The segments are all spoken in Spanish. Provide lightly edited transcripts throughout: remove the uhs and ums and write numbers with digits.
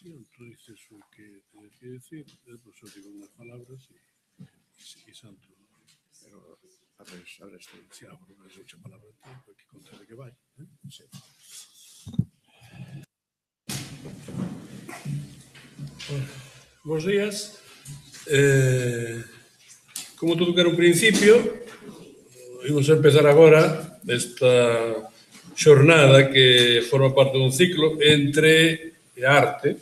presentación, tú dices o que tienes que decir, despois eu digo unhas palabras e Santo. Pero abres tú. Si abro, mucha palabra aquí, que contar de que vai. Sí. Bos días. Como todo que era un principio, imos a empezar agora esta xornada que forma parte dun ciclo entre a arte,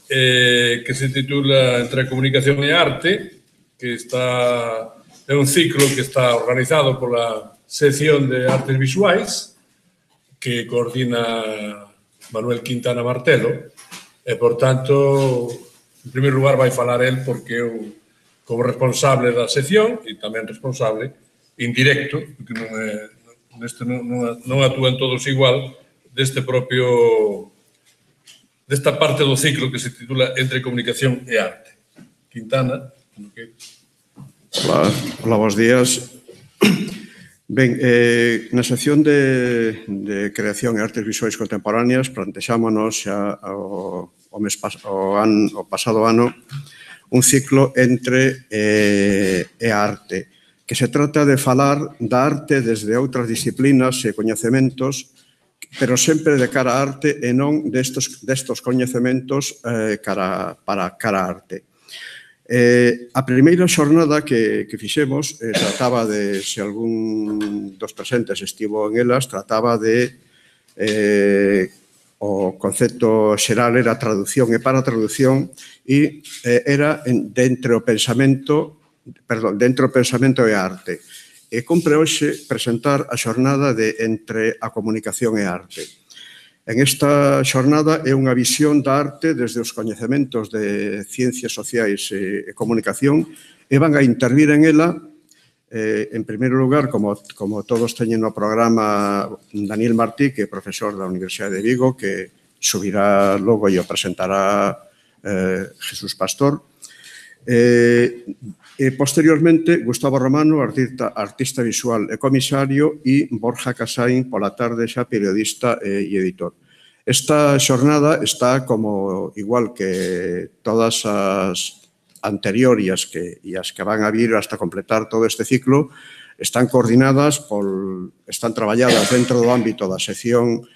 que se titula Entre a comunicación e a arte, que é un ciclo que está organizado pola sección de artes visuais, que coordina Manuel Quintana Martelo, e, por tanto, en primeiro lugar vai falar el porque eu, como responsable da sección, e tamén responsable indirecto, porque non actúan todos igual, desta parte do ciclo que se titula Entre comunicación e arte. Quintana, como que... Hola, bons días. Ben, na sección de creación e artes visuais contemporáneas plantexámonos xa o pasado ano un ciclo entre e a arte, que se trata de falar da arte desde outras disciplinas e coñecementos, pero sempre de cara a arte e non destos coñecementos para a arte. A primeira xornada que fixemos trataba de, se algún dos presentes estivo en elas, trataba de o concepto xeral era traducción e para traducción e era dentro o pensamento e a arte. E compre hoxe presentar a xornada de Entre a comunicación e a arte. En esta xornada é unha visión da arte desde os coñecementos de ciencias sociais e comunicación e van a intervir en ela, en primeiro lugar, como todos teñen no programa, Daniel Martí, que é profesor da Universidade de Vigo, que subirá logo e o presentará Jesús Pastor. E posteriormente, Gustavo Romano, artista visual e comisario, e Borja Casain, pola tarde xa periodista e editor. Esta xornada está como igual que todas as anteriores e as que van a vir hasta completar todo este ciclo, están coordinadas, están traballadas dentro do ámbito da sección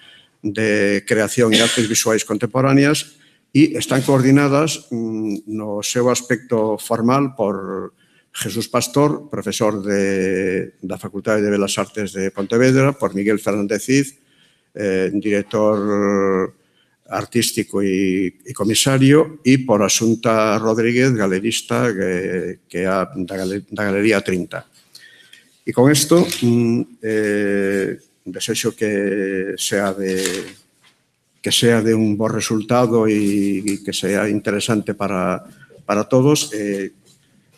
de creación e artes visuais contemporáneas e están coordinadas no seu aspecto formal por Jesús Pastor, profesor da Facultade de Belas Artes de Pontevedra, por Miguel Fernández Cid, director artístico e comisario, e por Asunta Rodríguez, galerista, que é da Galería 30. E con isto, desexo que sea de un bo resultado e que sea interesante para todos, e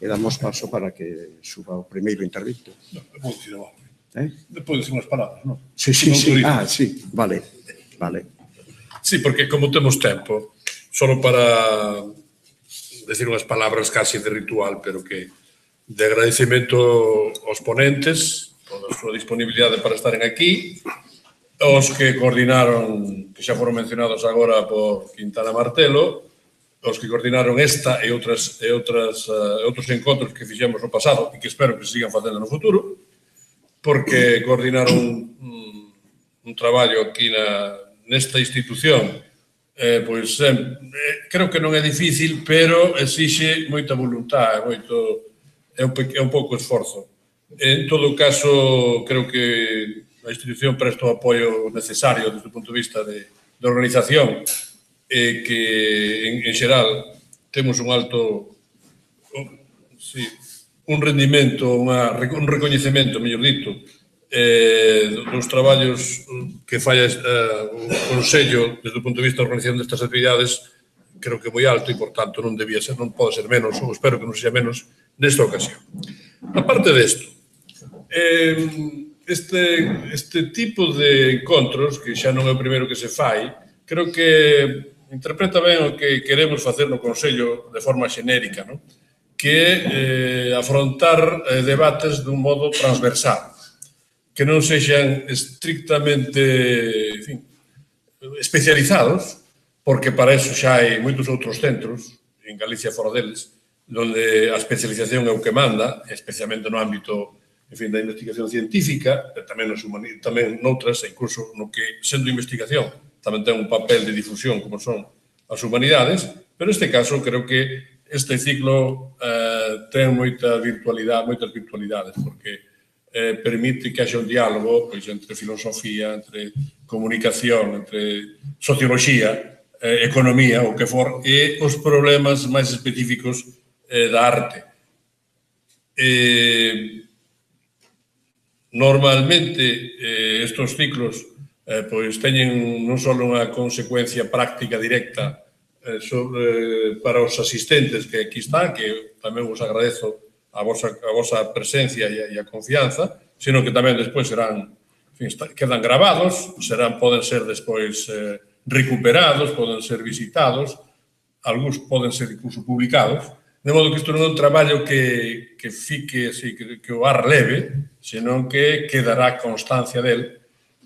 damos paso para que suba o primeiro intervento. Vou dicir abajo. Depois dicir unhas palabras, non? Sí. Ah, sí, vale. Sí, porque como temos tempo, solo para decir unhas palabras casi de ritual, pero que de agradecimento aos ponentes, toda a súa disponibilidade para estaren aquí, os que coordinaron, que xa foron mencionados agora por Quintana Martelo, os que coordinaron esta e outros encontros que fixemos no pasado e que espero que se sigan facendo no futuro, porque coordinaron un traballo aquí nesta institución, pois creo que non é difícil, pero exixe moita voluntad, é un pouco esforzo. En todo caso, creo que a institución presta o apoio necesario desde o punto de vista de organización, que en xeral temos un alto un rendimento, un recoñecemento, mellor dito, dos traballos que fai o Consello desde o punto de vista da organización destas actividades, creo que moi alto e, por tanto, non pode ser menos, ou espero que non sexa menos nesta ocasión. A parte desto, este tipo de encontros, que xa non é o primeiro que se fai, creo que interpreta ben o que queremos facer no Consello de forma xenérica, que é afrontar debates dun modo transversal, que non sexan estrictamente especializados, porque para eso xa hai moitos outros centros, en Galicia fora deles, onde a especialización é o que manda, especialmente no ámbito, en fin, da investigación científica, tamén noutras, incluso no que, sendo investigación, tamén ten un papel de difusión, como son as humanidades, pero neste caso creo que este ciclo ten moitas virtualidades, porque permite que haxa un diálogo entre filosofía, entre comunicación, entre socioloxía, economía, o que for, e os problemas máis específicos da arte. Normalmente, estes ciclos teñen non só unha consecuencia práctica directa para os asistentes que aquí están, que tamén vos agradezo a vosa presencia e a confianza, sino que tamén despois quedan grabados, poden ser despois recuperados, poden ser visitados, algúns poden ser incluso publicados, de modo que isto non é un traballo que fique así, que o ar leve, senón que quedará constancia del.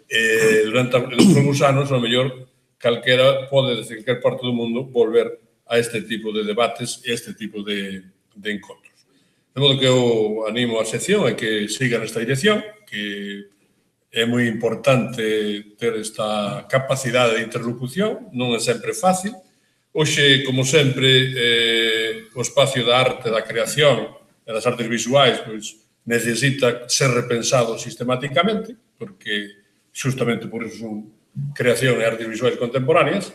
Durante os próximos anos, ao mellor, calquera pode, desde calquer parte do mundo, volver a este tipo de debates e este tipo de encontros. De modo que eu animo a sección a que siga nesta dirección, que é moi importante ter esta capacidade de interlocución, non é sempre fácil. Hoxe, como sempre, o espacio da arte, da creación e das artes visuais necesita ser repensado sistemáticamente, porque justamente por iso son creación e artes visuais contemporáneas.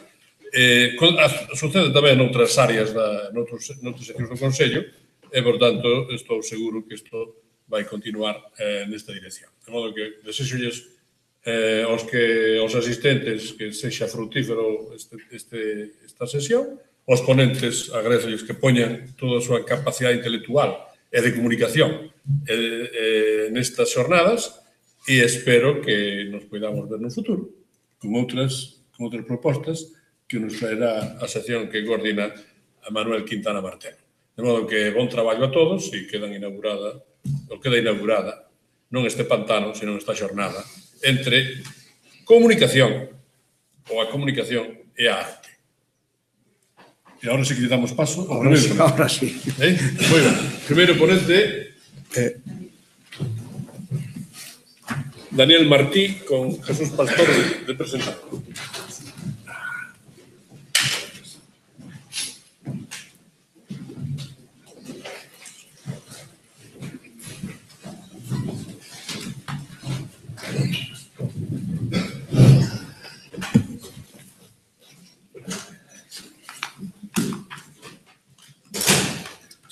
Sucede tamén noutras áreas, noutros sectores do Consello, e, por tanto, estou seguro que isto vai continuar nesta dirección. De modo que desexolles aos asistentes que sexa frutífero esta sesión, aos ponentes agradezolles que poñan toda a súa capacidade intelectual e de comunicación nestas xornadas e espero que nos podamos ver no futuro con outras propostas que nos traerá a sección que coordina a Manuel Quintana Martelo. De modo que bon traballo a todos e queda inaugurada non este pantano, senón esta xornada entre comunicación ou a comunicación e a arte. E agora sí que lle damos paso ao primeiro. Ahora sí. Moi ben. Primeiro ponente Daniel Martí con Jesús Pastor de presentado.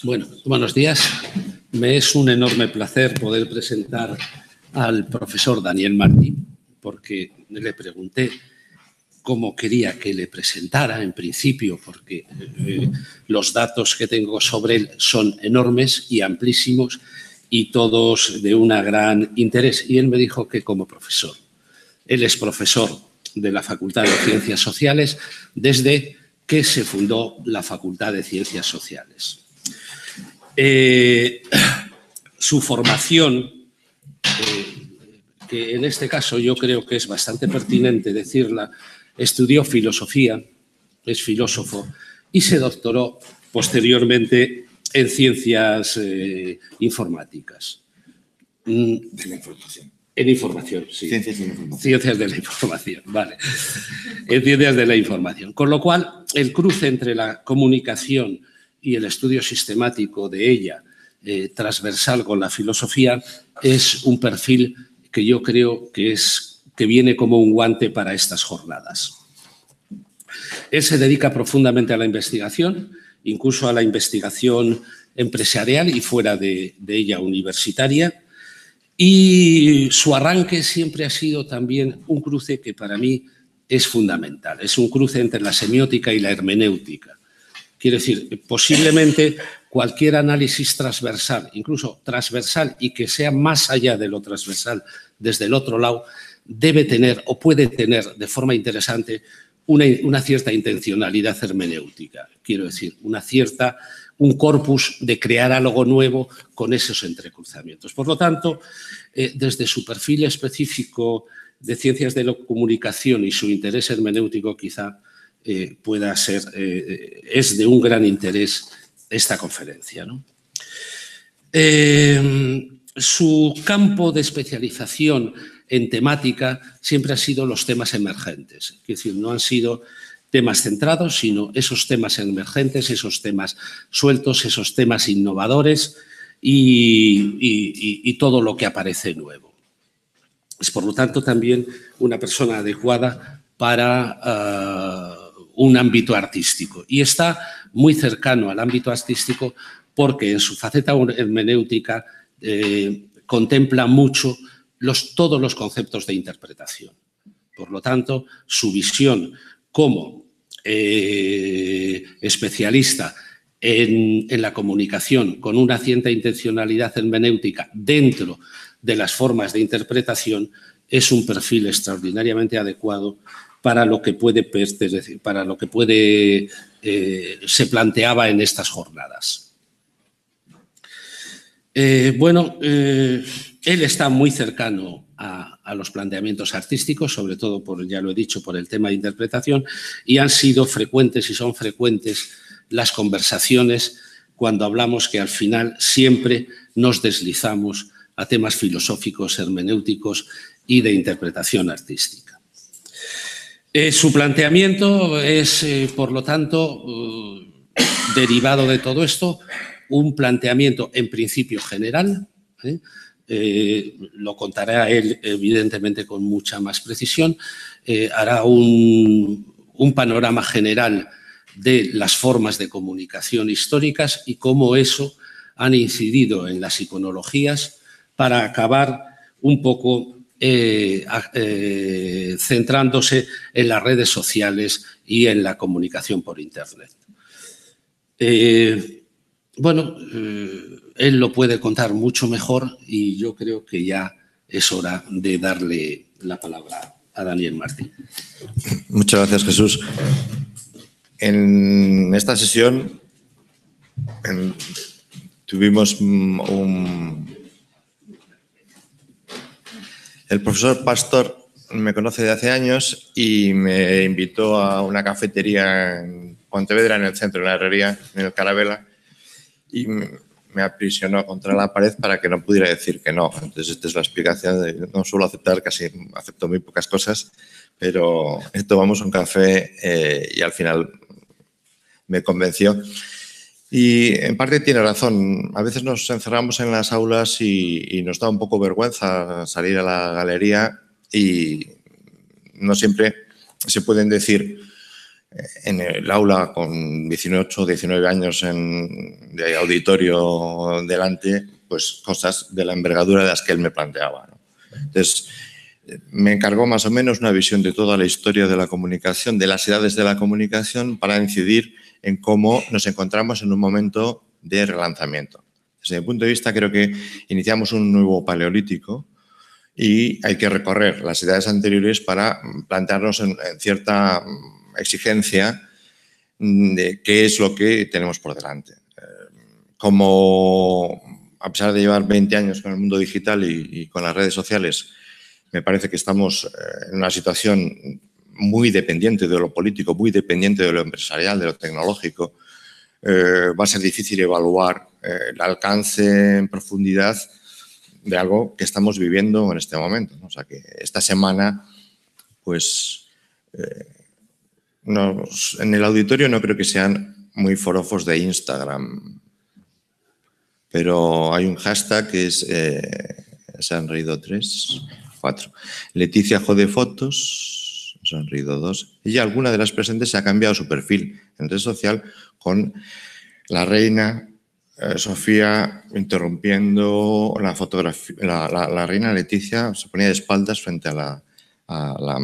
Bueno, buenos días. Me es un enorme placer poder presentar al profesor Daniel Martí, porque le pregunté cómo quería que le presentara en principio, porque los datos que tengo sobre él son enormes y amplísimos y todos de un gran interés. Y él me dijo que como profesor. Él es profesor de la Facultad de Ciencias Sociales desde que se fundó la Facultad de Ciencias Sociales. Su formación, que en este caso yo creo que es bastante pertinente decirla, estudió filosofía, es filósofo, y se doctoró posteriormente en ciencias informáticas. De la información. En información, sí. Ciencias de la información. Ciencias de la información, vale. En ciencias de la información. Con lo cual, el cruce entre la comunicación y el estudio sistemático de ella, transversal con la filosofía, es un perfil que yo creo que viene como un guante para estas jornadas. Él se dedica profundamente a la investigación, incluso a la investigación empresarial y fuera de ella universitaria, y su arranque siempre ha sido también un cruce que para mí es fundamental. Es un cruce entre la semiótica y la hermenéutica. Quiero decir, posiblemente cualquier análisis transversal, incluso transversal y que sea más allá de lo transversal desde el otro lado, debe tener o puede tener de forma interesante una cierta intencionalidad hermenéutica. Quiero decir, un corpus de crear algo nuevo con esos entrecruzamientos. Por lo tanto, desde su perfil específico de ciencias de la comunicación y su interés hermenéutico, quizá pueda ser, es de un gran interés esta conferencia, ¿no? Su campo de especialización en temática siempre ha sido los temas emergentes, es decir, no han sido temas centrados, sino esos temas emergentes, esos temas sueltos, esos temas innovadores y todo lo que aparece nuevo. Es, por lo tanto, también una persona adecuada para un ámbito artístico. Y está muy cercano al ámbito artístico porque en su faceta hermenéutica contempla mucho todos los conceptos de interpretación. Por lo tanto, su visión como especialista en la comunicación con una cierta intencionalidad hermenéutica dentro de las formas de interpretación es un perfil extraordinariamente adecuado para lo que se planteaba en estas jornadas. Él está muy cercano a los planteamientos artísticos, sobre todo, ya lo he dicho, por el tema de interpretación, y han sido frecuentes y son frecuentes las conversaciones cuando hablamos que al final siempre nos deslizamos a temas filosóficos, hermenéuticos y de interpretación artística. Su planteamiento es, por lo tanto, derivado de todo esto, un planteamiento en principio general, lo contará él evidentemente con mucha más precisión, hará un panorama general de las formas de comunicación históricas y cómo eso han incidido en las iconologías para acabar un poco centrándose en las redes sociales y en la comunicación por Internet. Él lo puede contar mucho mejor y yo creo que ya es hora de darle la palabra a Daniel Martín. Muchas gracias, Jesús. En esta sesión tuvimos el profesor Pastor me conoce de hace años y me invitó a una cafetería en Pontevedra, en el centro, en la herrería, en el Carabela, y me aprisionó contra la pared para que no pudiera decir que no. Entonces, esta es la explicación. No suelo aceptar, acepto muy pocas cosas, pero tomamos un café y al final me convenció. Y en parte tiene razón. A veces nos encerramos en las aulas y nos da un poco vergüenza salir a la galería y no siempre se pueden decir en el aula con 18 o 19 años de auditorio delante, pues cosas de la envergadura de las que él me planteaba, ¿no? Entonces, me encargó más o menos una visión de toda la historia de la comunicación, de las edades de la comunicación, para incidir en cómo nos encontramos en un momento de relanzamiento. Desde mi punto de vista, creo que iniciamos un nuevo paleolítico y hay que recorrer las edades anteriores para plantearnos en cierta exigencia de qué es lo que tenemos por delante. Como, a pesar de llevar 20 años con el mundo digital y con las redes sociales, me parece que estamos en una situación muy dependiente de lo político, muy dependiente de lo empresarial, de lo tecnológico. Va a ser difícil evaluar el alcance en profundidad de algo que estamos viviendo en este momento, ¿no? O sea que esta semana, pues, en el auditorio no creo que sean muy forofos de Instagram, pero hay un hashtag que es, se han reído 3, 4. Leticia jode fotos, se han reído 2. Y alguna de las presentes ha cambiado su perfil en red social con la reina Sofía interrumpiendo la fotografía. La reina Leticia se ponía de espaldas frente a la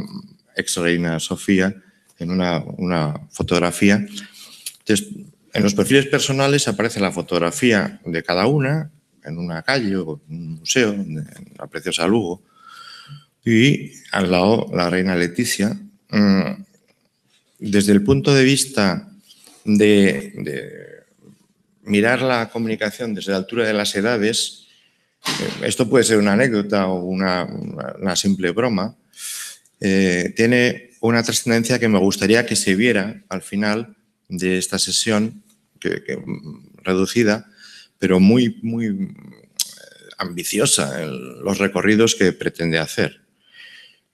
ex reina Sofía en una fotografía. Entonces, en los perfiles personales aparece la fotografía de cada una en una calle o en un museo, en la preciosa Lugo, y al lado la reina Leticia. Desde el punto de vista de mirar la comunicación desde la altura de las edades, esto puede ser una anécdota o una simple broma, tiene una trascendencia que me gustaría que se viera al final de esta sesión, reducida, pero muy ambiciosa en los recorridos que pretende hacer.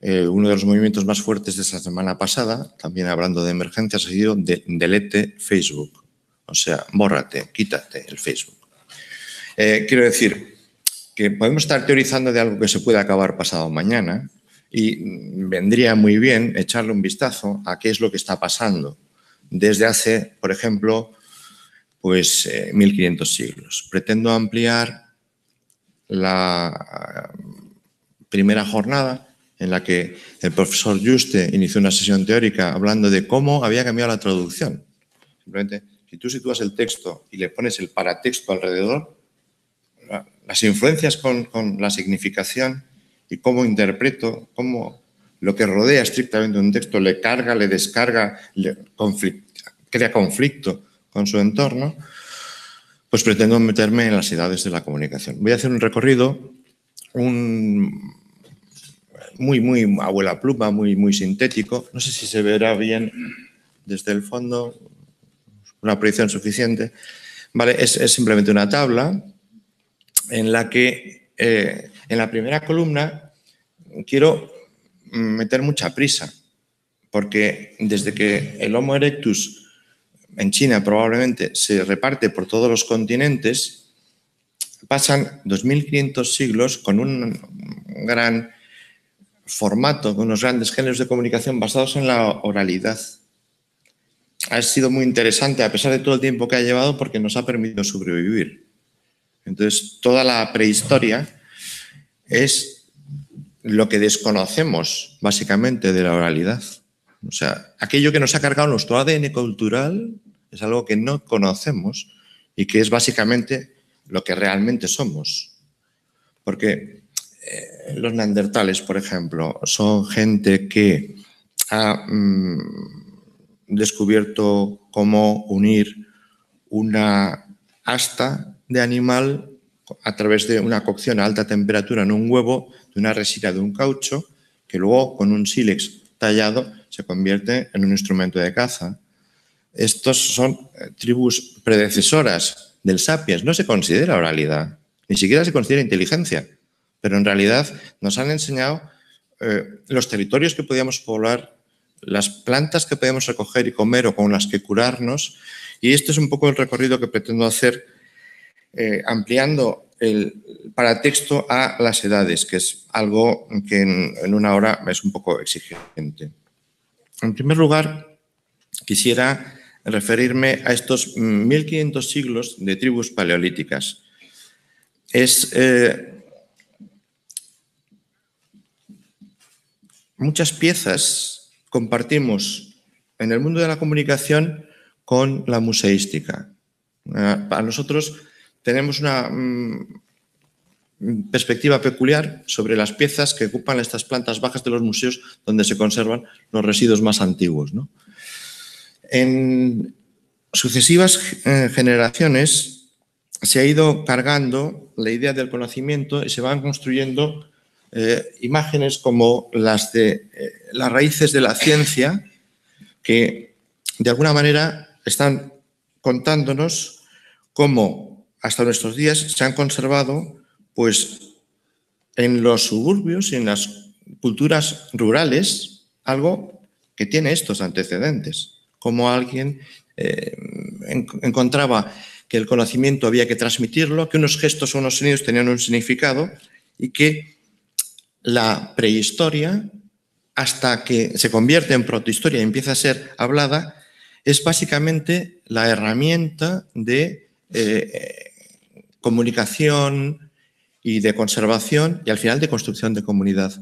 Uno de los movimientos más fuertes de esta semana pasada, también hablando de emergencias, ha sido delete Facebook. O sea, bórrate, quítate el Facebook. Quiero decir que podemos estar teorizando de algo que se puede acabar pasado mañana y vendría muy bien echarle un vistazo a qué es lo que está pasando desde hace, por ejemplo, pues 1500 siglos. Pretendo ampliar la primera jornada en la que el profesor Juste inició una sesión teórica hablando de cómo había cambiado la traducción. Simplemente, si tú sitúas el texto y le pones el paratexto alrededor, las influencias con la significación y cómo interpreto, cómo lo que rodea estrictamente un texto le carga, le descarga, crea conflicto con su entorno, pues pretendo meterme en las edades de la comunicación. Voy a hacer un recorrido muy abuela pluma, muy sintético. No sé si se verá bien desde el fondo, una proyección suficiente. Vale, es simplemente una tabla en la que en la primera columna quiero meter mucha prisa, porque desde que el Homo erectus en China probablemente se reparte por todos los continentes, pasan 2500 siglos con un gran formato, con unos grandes géneros de comunicación basados en la oralidad. Ha sido muy interesante a pesar de todo el tiempo que ha llevado porque nos ha permitido sobrevivir. Entonces, toda la prehistoria es lo que desconocemos básicamente de la oralidad. O sea, aquello que nos ha cargado nuestro ADN cultural es algo que no conocemos y que es básicamente lo que realmente somos. Porque los neandertales, por ejemplo, son gente que ha descubierto cómo unir una asta de animal a través de una cocción a alta temperatura en un huevo de una resina de un caucho que luego con un sílex tallado se convierte en un instrumento de caza. Estos son tribus predecesoras del sapiens. No se considera oralidad, ni siquiera se considera inteligencia, pero en realidad nos han enseñado los territorios que podíamos poblar, las plantas que podíamos recoger y comer o con las que curarnos, y este es un poco el recorrido que pretendo hacer ampliando el paratexto a las edades, que es algo que en una hora es un poco exigente. En primer lugar, quisiera referirme a estos 1500 siglos de tribus paleolíticas. Muchas piezas compartimos en el mundo de la comunicación con la museística. Para nosotros tenemos una perspectiva peculiar sobre las piezas que ocupan estas plantas bajas de los museos donde se conservan los residuos más antiguos, ¿no? En sucesivas generaciones se ha ido cargando la idea del conocimiento y se van construyendo imágenes como las de las raíces de la ciencia que de alguna manera están contándonos cómo hasta nuestros días se han conservado pues, en los suburbios y en las culturas rurales algo que tiene estos antecedentes. Como alguien encontraba que el conocimiento había que transmitirlo, que unos gestos o unos sonidos tenían un significado y que la prehistoria, hasta que se convierte en protohistoria y empieza a ser hablada, es básicamente la herramienta de comunicación y de conservación y al final de construcción de comunidad.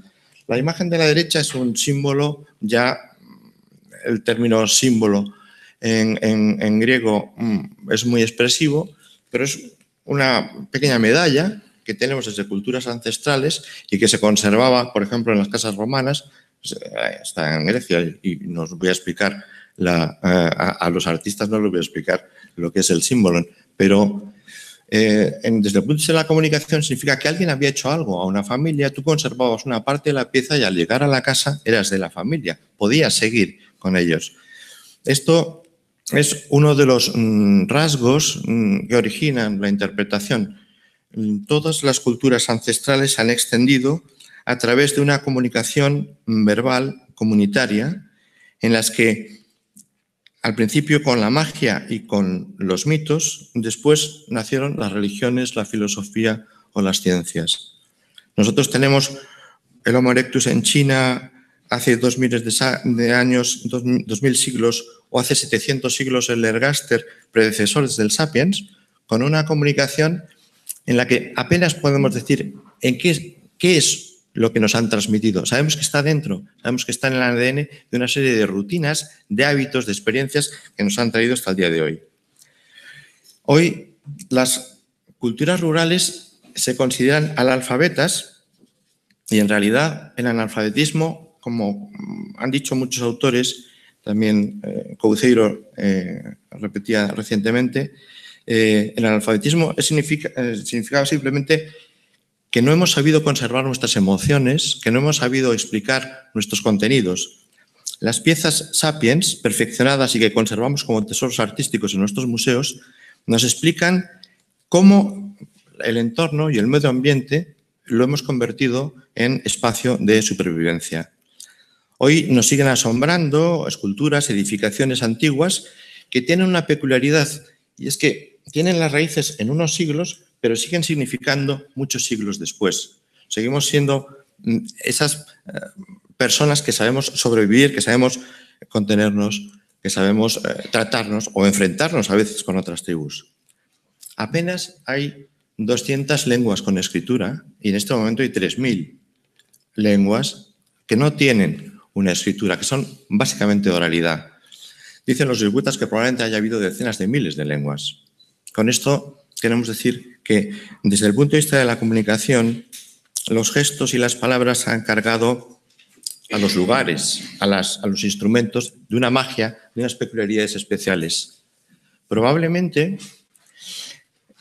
La imagen de la derecha es un símbolo, ya el término símbolo en griego es muy expresivo, pero es una pequeña medalla que tenemos desde culturas ancestrales y que se conservaba, por ejemplo, en las casas romanas. Está en Grecia y no os voy a explicar, a los artistas no les voy a explicar lo que es el símbolo, pero desde el punto de vista de la comunicación significa que alguien había hecho algo a una familia, tú conservabas una parte de la pieza y al llegar a la casa eras de la familia, podías seguir con ellos. Esto es uno de los rasgos que originan la interpretación. Todas las culturas ancestrales se han extendido a través de una comunicación verbal comunitaria en las que al principio con la magia y con los mitos, después nacieron las religiones, la filosofía o las ciencias. Nosotros tenemos el Homo erectus en China hace 2000 de años, 2000 siglos, o hace 700 siglos el Ergaster, predecesores del Sapiens, con una comunicación en la que apenas podemos decir en qué es lo que nos han transmitido. Sabemos que está dentro, sabemos que está en el ADN de una serie de rutinas, de hábitos, de experiencias que nos han traído hasta el día de hoy. Hoy las culturas rurales se consideran analfabetas y en realidad el analfabetismo, como han dicho muchos autores, también Couceiro repetía recientemente, el analfabetismo significaba simplemente que no hemos sabido conservar nuestras emociones, que no hemos sabido explicar nuestros contenidos. Las piezas Sapiens, perfeccionadas y que conservamos como tesoros artísticos en nuestros museos, nos explican cómo el entorno y el medio ambiente lo hemos convertido en espacio de supervivencia. Hoy nos siguen asombrando esculturas, edificaciones antiguas que tienen una peculiaridad, y es que tienen las raíces en unos siglos, pero siguen significando muchos siglos después. Seguimos siendo esas personas que sabemos sobrevivir, que sabemos contenernos, que sabemos tratarnos o enfrentarnos a veces con otras tribus. Apenas hay 200 lenguas con escritura y en este momento hay 3000 lenguas que no tienen una escritura, que son básicamente oralidad. Dicen los jesuitas que probablemente haya habido decenas de miles de lenguas. Con esto queremos decir que desde el punto de vista de la comunicación, los gestos y las palabras han cargado a los lugares, a los instrumentos, de una magia, de unas peculiaridades especiales. Probablemente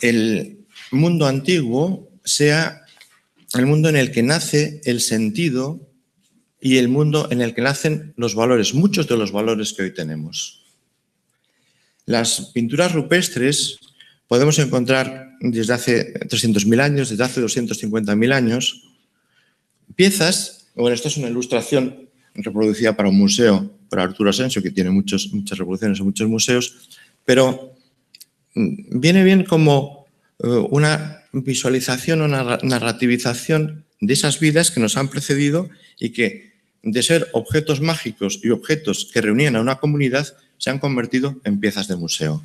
el mundo antiguo sea el mundo en el que nace el sentido y el mundo en el que nacen los valores, muchos de los valores que hoy tenemos. Las pinturas rupestres podemos encontrar desde hace 300.000 años, desde hace 250.000 años, piezas, bueno, esta es una ilustración reproducida para un museo, por Arturo Asensio, que tiene muchas reproducciones en muchos museos, pero viene bien como una visualización, una narrativización de esas vidas que nos han precedido y que, de ser objetos mágicos y objetos que reunían a una comunidad, se han convertido en piezas de museo.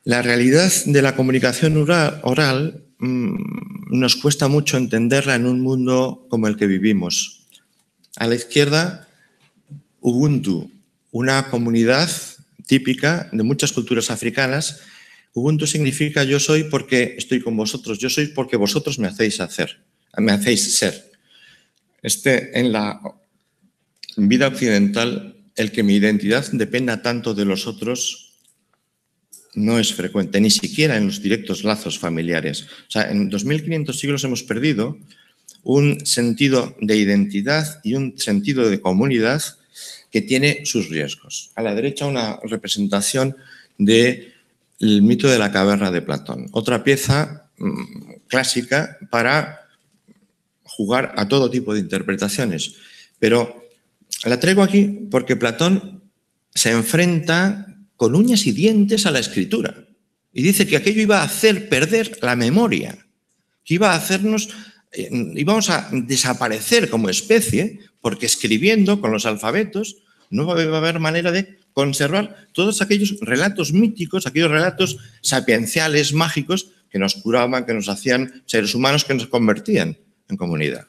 La realidad de la comunicación oral nos cuesta mucho entenderla en un mundo como el que vivimos. A la izquierda, Ubuntu, una comunidad típica de muchas culturas africanas. Ubuntu significa yo soy porque estoy con vosotros, yo soy porque vosotros me hacéis ser. En la vida occidental, el que mi identidad dependa tanto de los otros no es frecuente, ni siquiera en los directos lazos familiares. O sea, en 2500 siglos hemos perdido un sentido de identidad y un sentido de comunidad que tiene sus riesgos. A la derecha, una representación del mito de la caverna de Platón. Otra pieza clásica para jugar a todo tipo de interpretaciones. Pero la traigo aquí porque Platón se enfrenta con uñas y dientes a la escritura. Y dice que aquello iba a hacer perder la memoria, que íbamos a desaparecer como especie, porque escribiendo con los alfabetos no iba a haber manera de conservar todos aquellos relatos míticos, aquellos relatos sapienciales, mágicos, que nos curaban, que nos hacían seres humanos, que nos convertían en comunidad.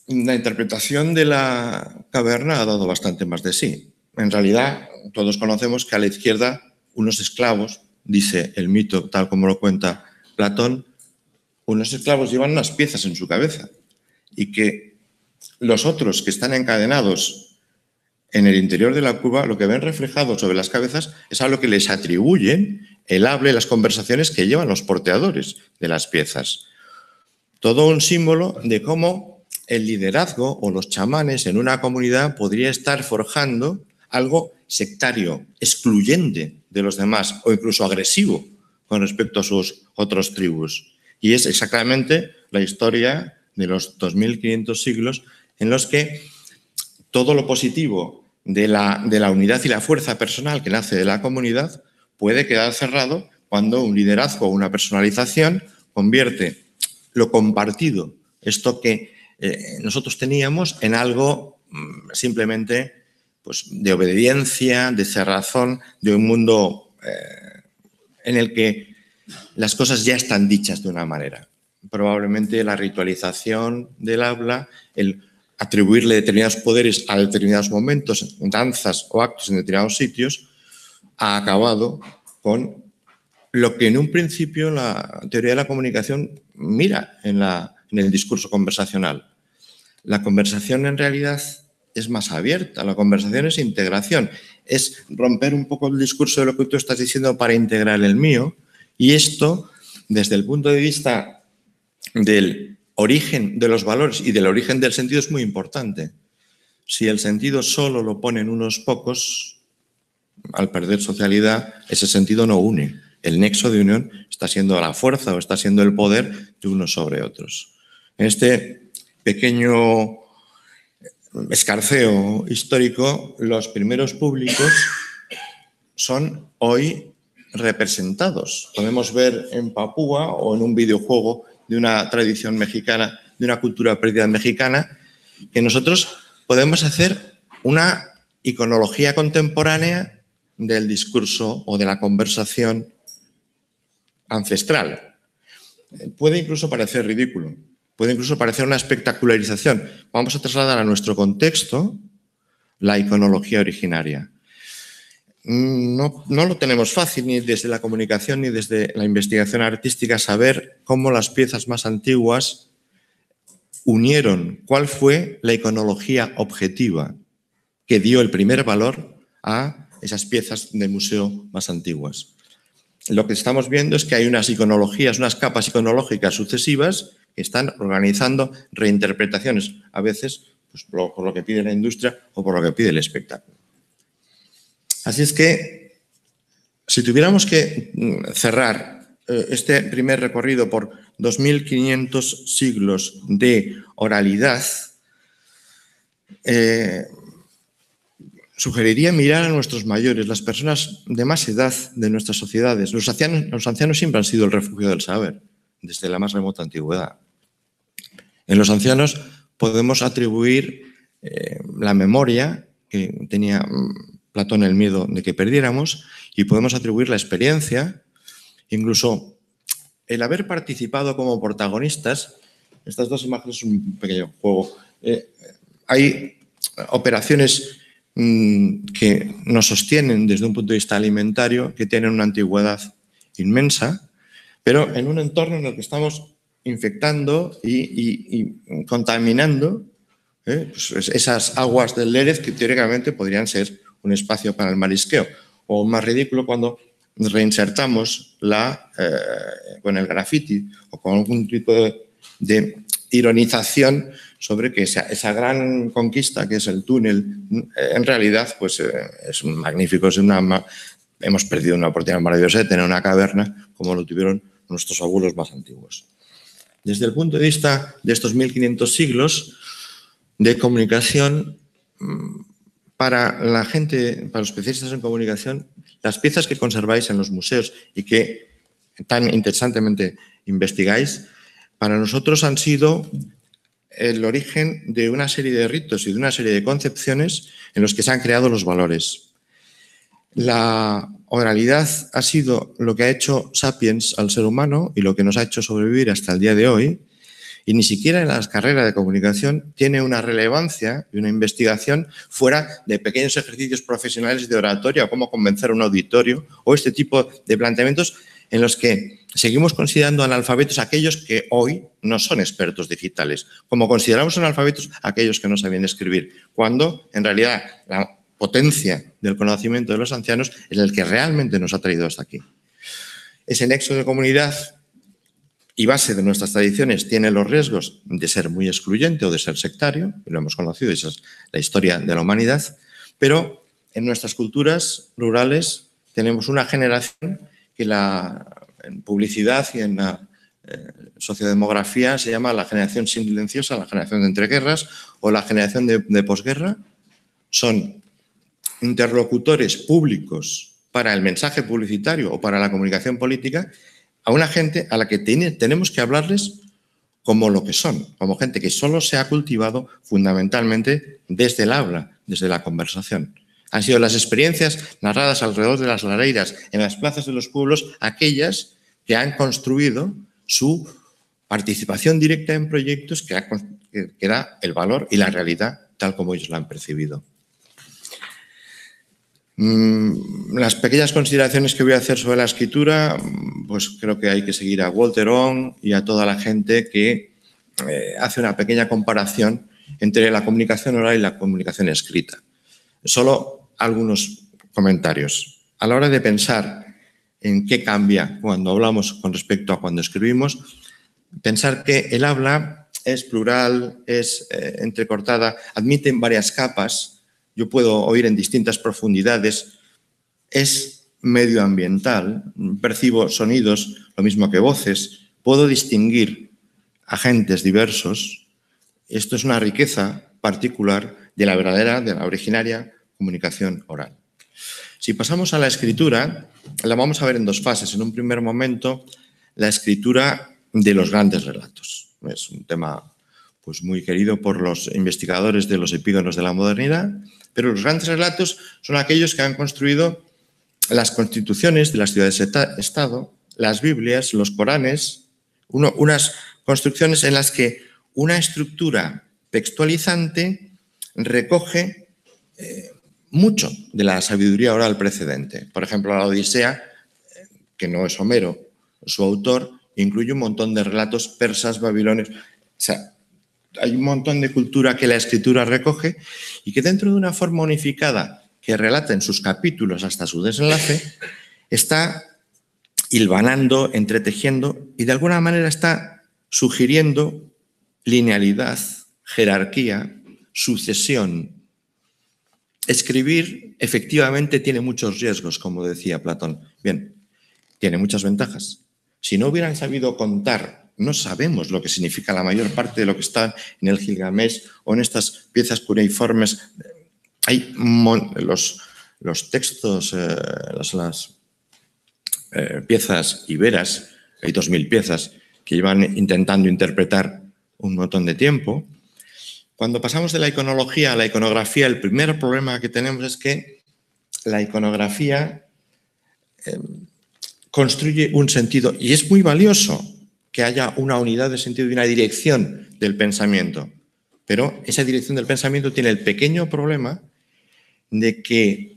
La interpretación de la caverna ha dado bastante más de sí. En realidad, todos conocemos que a la izquierda unos esclavos, dice el mito tal como lo cuenta Platón, unos esclavos llevan unas piezas en su cabeza y que los otros que están encadenados en el interior de la curva, lo que ven reflejado sobre las cabezas es a lo que les atribuyen el habla y las conversaciones que llevan los porteadores de las piezas. Todo un símbolo de cómo el liderazgo o los chamanes en una comunidad podría estar forjando algo sectario, excluyente de los demás o incluso agresivo con respecto a sus otros tribus. Y es exactamente la historia de los 2500 siglos en los que todo lo positivo de la unidad y la fuerza personal que nace de la comunidad puede quedar cerrado cuando un liderazgo o una personalización convierte lo compartido, esto que nosotros teníamos, en algo simplemente pues, de obediencia, de cerrazón, de un mundo en el que las cosas ya están dichas de una manera. Probablemente la ritualización del habla, el atribuirle determinados poderes a determinados momentos, danzas o actos en determinados sitios, ha acabado con lo que en un principio la teoría de la comunicación mira en el discurso conversacional. La conversación en realidad es más abierta, la conversación es integración, es romper un poco el discurso de lo que tú estás diciendo para integrar el mío, y esto, desde el punto de vista del origen de los valores y del origen del sentido, es muy importante. Si el sentido solo lo ponen unos pocos, al perder socialidad, ese sentido no une. El nexo de unión está siendo la fuerza o está siendo el poder de unos sobre otros. En este pequeño escarceo histórico, los primeros públicos son hoy representados. Podemos ver en Papúa o en un videojuego de una tradición mexicana, de una cultura perdida mexicana, que nosotros podemos hacer una iconología contemporánea del discurso o de la conversación ancestral. Puede incluso parecer ridículo, puede incluso parecer una espectacularización. Vamos a trasladar a nuestro contexto la iconología originaria. No lo tenemos fácil ni desde la comunicación ni desde la investigación artística saber cómo las piezas más antiguas unieron, cuál fue la iconología objetiva que dio el primer valor a esas piezas de museo más antiguas. Lo que estamos viendo es que hay unas iconologías, unas capas iconológicas sucesivas que están organizando reinterpretaciones, a veces pues, por lo que pide la industria o por lo que pide el espectáculo. Así es que, si tuviéramos que cerrar este primer recorrido por 2500 siglos de oralidad, sugeriría mirar a nuestros mayores, las personas de más edad de nuestras sociedades. Los ancianos siempre han sido el refugio del saber, desde la más remota antigüedad. En los ancianos podemos atribuir la memoria que tenía Platón, el miedo de que perdiéramos, y podemos atribuir la experiencia, incluso el haber participado como protagonistas. Estas dos imágenes son un pequeño juego. Hay operaciones que nos sostienen desde un punto de vista alimentario, que tienen una antigüedad inmensa, pero en un entorno en el que estamos infectando y contaminando pues esas aguas del Lérez que teóricamente podrían ser un espacio para el marisqueo. O más ridículo cuando reinsertamos con el graffiti o con algún tipo de ironización sobre que esa gran conquista que es el túnel, en realidad pues es magnífico, hemos perdido una oportunidad maravillosa de tener una caverna como lo tuvieron nuestros abuelos más antiguos. Desde el punto de vista de estos 1500 siglos de comunicación, para la gente, para los especialistas en comunicación, las piezas que conserváis en los museos y que tan interesantemente investigáis, para nosotros han sido el origen de una serie de ritos y de una serie de concepciones en los que se han creado los valores. La oralidad ha sido lo que ha hecho Sapiens al ser humano y lo que nos ha hecho sobrevivir hasta el día de hoy, y ni siquiera en las carreras de comunicación tiene una relevancia y una investigación fuera de pequeños ejercicios profesionales de oratoria, cómo convencer a un auditorio o este tipo de planteamientos en los que seguimos considerando analfabetos aquellos que hoy no son expertos digitales, como consideramos analfabetos aquellos que no sabían escribir, cuando en realidad la potencia del conocimiento de los ancianos es el que realmente nos ha traído hasta aquí. Ese nexo de comunidad y base de nuestras tradiciones tiene los riesgos de ser muy excluyente o de ser sectario, y lo hemos conocido, esa es la historia de la humanidad, pero en nuestras culturas rurales tenemos una generación que en publicidad y en la sociodemografía se llama la generación silenciosa, la generación de entreguerras o la generación de posguerra. Son interlocutores públicos para el mensaje publicitario o para la comunicación política a una gente a la que tenemos que hablarles como lo que son, como gente que solo se ha cultivado fundamentalmente desde el habla, desde la conversación. Han sido las experiencias narradas alrededor de las lareiras, en las plazas de los pueblos, aquellas que han construido su participación directa en proyectos que da el valor y la realidad tal como ellos la han percibido. Las pequeñas consideraciones que voy a hacer sobre la escritura, pues creo que hay que seguir a Walter Ong y a toda la gente que hace una pequeña comparación entre la comunicación oral y la comunicación escrita. Solo algunos comentarios. A la hora de pensar en qué cambia cuando hablamos con respecto a cuando escribimos, pensar que el habla es plural, es entrecortada, admite varias capas. Yo puedo oír en distintas profundidades, es medioambiental, percibo sonidos, lo mismo que voces, puedo distinguir agentes diversos. Esto es una riqueza particular de la verdadera, de la originaria comunicación oral. Si pasamos a la escritura, la vamos a ver en dos fases. En un primer momento, la escritura de los grandes relatos. Es un tema pues, muy querido por los investigadores de los epígonos de la modernidad, pero los grandes relatos son aquellos que han construido las constituciones de las ciudades-estado, las Biblias, los Coranes, unas construcciones en las que una estructura textualizante recoge mucho de la sabiduría oral precedente. Por ejemplo, la Odisea, que no es Homero, su autor, incluye un montón de relatos persas, babilonios. O sea, hay un montón de cultura que la escritura recoge y que dentro de una forma unificada que relata en sus capítulos hasta su desenlace, está hilvanando, entretejiendo y de alguna manera está sugiriendo linealidad, jerarquía, sucesión. Escribir efectivamente tiene muchos riesgos, como decía Platón. Bien, tiene muchas ventajas. Si no hubieran sabido contar, no sabemos lo que significa la mayor parte de lo que está en el Gilgamesh o en estas piezas cuneiformes. Hay los textos, las piezas iberas, hay 2000 piezas que llevan intentando interpretar un montón de tiempo. Cuando pasamos de la iconología a la iconografía, el primer problema que tenemos es que la iconografía construye un sentido y es muy valioso que haya una unidad de sentido y una dirección del pensamiento. Pero esa dirección del pensamiento tiene el pequeño problema de que